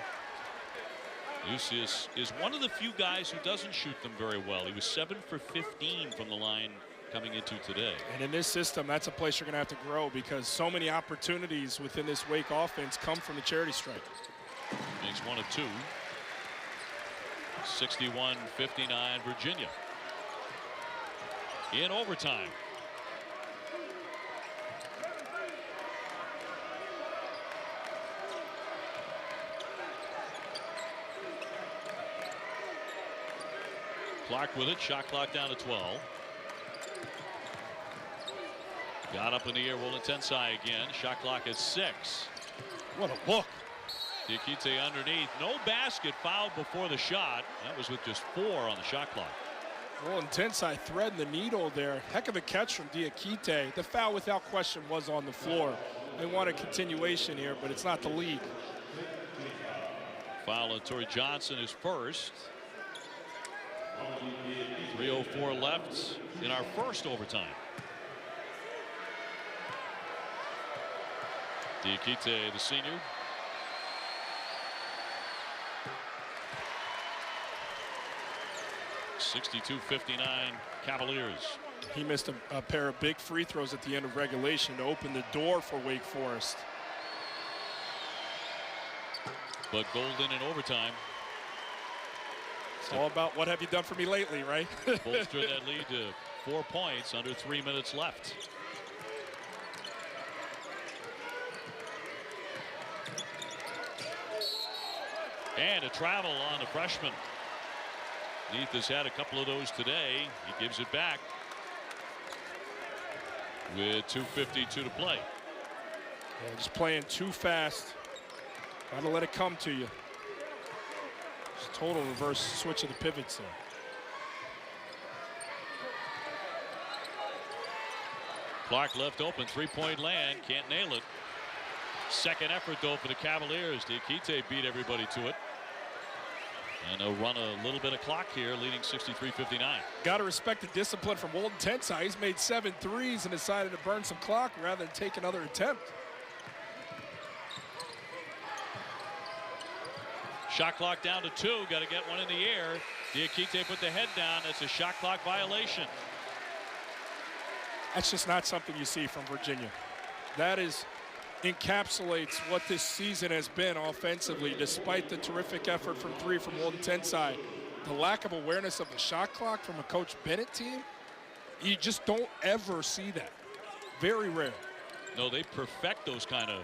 Lucius is one of the few guys who doesn't shoot them very well. He was 7 for 15 from the line coming into today. And in this system, that's a place you're going to have to grow, because so many opportunities within this Wake offense come from the charity stripe. Makes 1 of 2. 61-59 Virginia. In overtime. Clark with it, shot clock down to 12. Got up in the air, rolling Tensai again. Shot clock at 6. What a look. Diakite underneath. No basket, fouled before the shot. That was with just 4 on the shot clock. Well, Tensai threading the needle there. Heck of a catch from Diakite. The foul without question was on the floor. They want a continuation here, but it's not the league. Foul on Torrey Johnson is first. 3:04 left in our first overtime. Diakite, the senior. (62-59) Cavaliers. He missed a pair of big free throws at the end of regulation to open the door for Wake Forest. But Golden in overtime. It's all about what have you done for me lately, right? Bolstered that lead to 4 points under 3 minutes left. And a travel on the freshman. Neath has had a couple of those today. He gives it back with 2:52 to play. Yeah, just playing too fast. Gotta let it come to you. Just total reverse switch of the pivots there. Clark left open, 3-point land, can't nail it. Second effort though for the Cavaliers. Diakite beat everybody to it. And they'll run a little bit of clock here, leading 63-59. Got to respect the discipline from Walton Tensai. He's made 7 threes and decided to burn some clock rather than take another attempt. Shot clock down to 2. Got to get one in the air. Diakite put the head down. That's a shot clock violation. That's just not something you see from Virginia. That encapsulates what this season has been offensively, despite the terrific effort from 3 from Walton Tensai. The lack of awareness of the shot clock from a Coach Bennett team, you just don't ever see that. Very rare. No, they perfect those kind of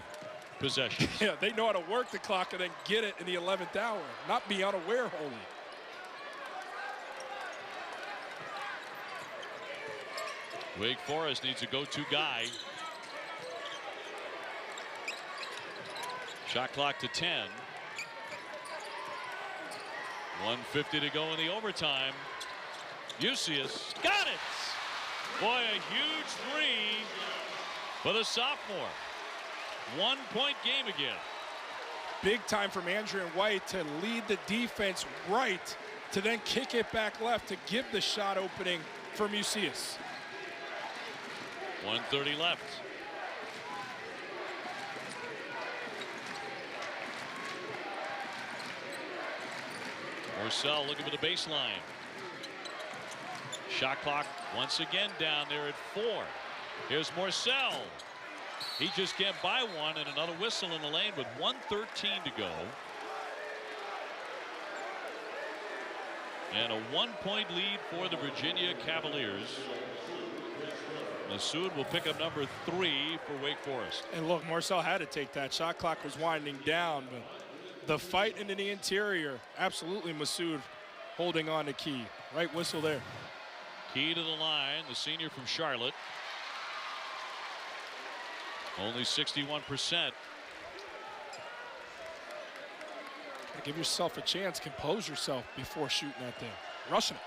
possessions. Yeah, they know how to work the clock and then get it in the 11th hour, not be unaware wholly. Wake Forest needs a go-to guy. Shot clock to 10. 1:50 to go in the overtime. Usius got it. Boy, a huge 3 for the sophomore. 1-point game again. Big time from Andrew White to lead the defense right, to then kick it back left to give the shot opening for Usius. 1:30 left. Morcell looking for the baseline. Shot clock once again down there at 4. Here's Morcell. He just can't buy one, and another whistle in the lane with 1:13 to go. And a 1-point lead for the Virginia Cavaliers. Massoud will pick up number 3 for Wake Forest. And look, Morcell had to take that. Shot clock was winding down, but the fight into the interior, absolutely Massoud holding on to Key. Right whistle there. Key to the line, the senior from Charlotte. Only 61%. Give yourself a chance, compose yourself before shooting that thing. Rushing it.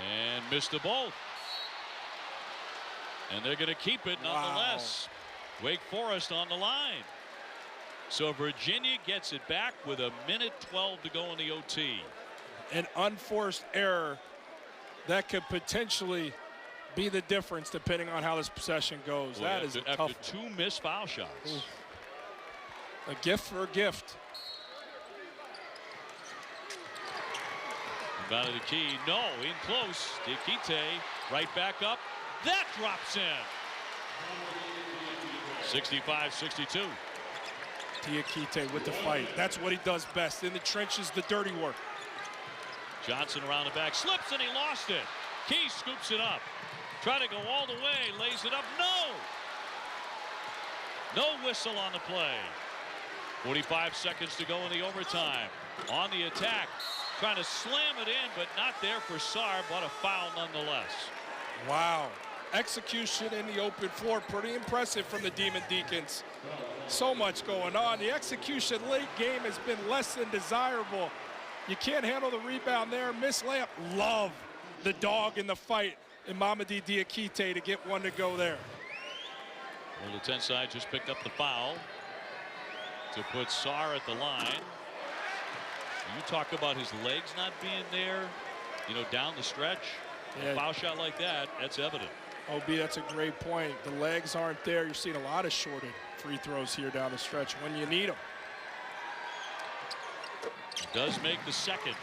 And missed the both. And they're going to keep it nonetheless. Wow. Wake Forest on the line. So Virginia gets it back with 1:12 to go in the OT. An unforced error that could potentially be the difference depending on how this possession goes. Boy, that is a tough. After 2 missed foul shots. Oof. A gift for a gift. Out of the key. No, in close. Diakite right back up. That drops in. 65-62. Diakite with the fight. That's what he does best. In the trenches, the dirty work. Johnson around the back. Slips and he lost it. Key scoops it up. Try to go all the way. Lays it up. No. No whistle on the play. 45 seconds to go in the overtime. On the attack. Trying to slam it in, but not there for Sarr, but a foul nonetheless. Wow. Execution in the open floor, pretty impressive from the Demon Deacons. So much going on. The execution late game has been less than desirable. You can't handle the rebound there. Miss layup. Love the dog in the fight in Mamadi Diakite to get one to go there. Well, the 10 side just picked up the foul to put Sarr at the line. You talk about his legs not being there, you know, down the stretch. Yeah. A foul shot like that, that's evident. OB, that's a great point. The legs aren't there. You're seeing a lot of shorted free throws here down the stretch when you need them. Does make the second.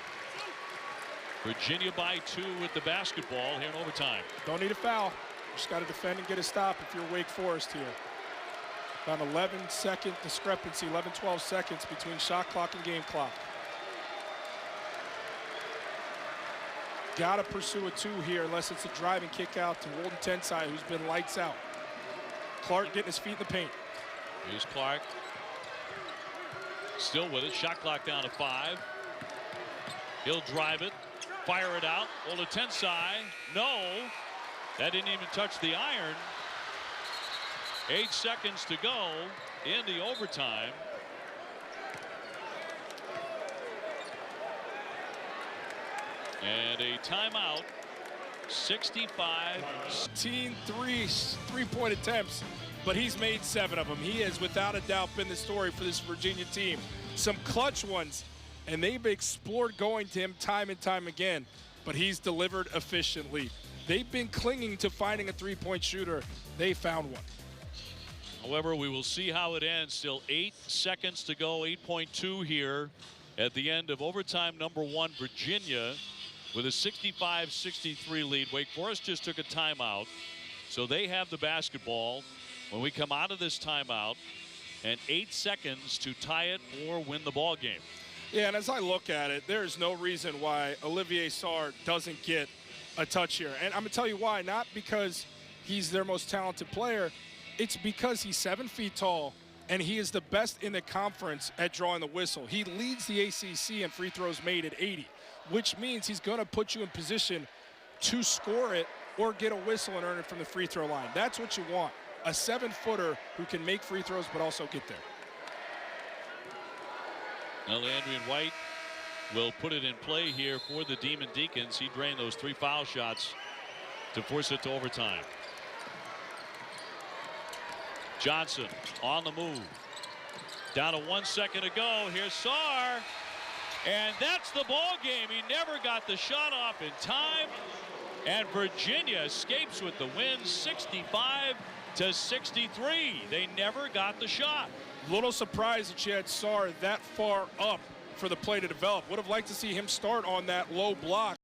Virginia by 2 with the basketball here in overtime. Don't need a foul. Just got to defend and get a stop if you're Wake Forest here. About 11-second discrepancy, 11-12 seconds between shot clock and game clock. Got to pursue a 2 here unless it's a driving kick out to Walden Tensai, who's been lights out. Clark getting his feet in the paint. Here's Clark. Still with it. Shot clock down to 5. He'll drive it. Fire it out. Walden Tensai. No. That didn't even touch the iron. 8 seconds to go in the overtime. And a timeout. 65. 3-point attempts, but he's made 7 of them. He has without a doubt been the story for this Virginia team. Some clutch ones, and they've explored going to him time and time again, but he's delivered efficiently. They've been clinging to finding a 3-point shooter. They found one. However, we will see how it ends. Still 8 seconds to go. 8.2 here at the end of overtime number 1. Virginia with a 65-63 lead. Wake Forest just took a timeout, so they have the basketball when we come out of this timeout, and 8 seconds to tie it or win the ball game. Yeah, and as I look at it, there is no reason why Olivier Sarr doesn't get a touch here. And I'm going to tell you why. Not because he's their most talented player. It's because he's 7 feet tall, and he is the best in the conference at drawing the whistle. He leads the ACC in free throws made at 80, which means he's going to put you in position to score it or get a whistle and earn it from the free throw line. That's what you want, a 7-footer who can make free throws but also get there. Now, Landry White will put it in play here for the Demon Deacons. He drained those 3 foul shots to force it to overtime. Johnson on the move. Down to 1 second to go. Here's Sarr. And that's the ball game. He never got the shot off in time. And Virginia escapes with the win, 65-63. They never got the shot. Little surprised that you had Sarr that far up for the play to develop. Would have liked to see him start on that low block.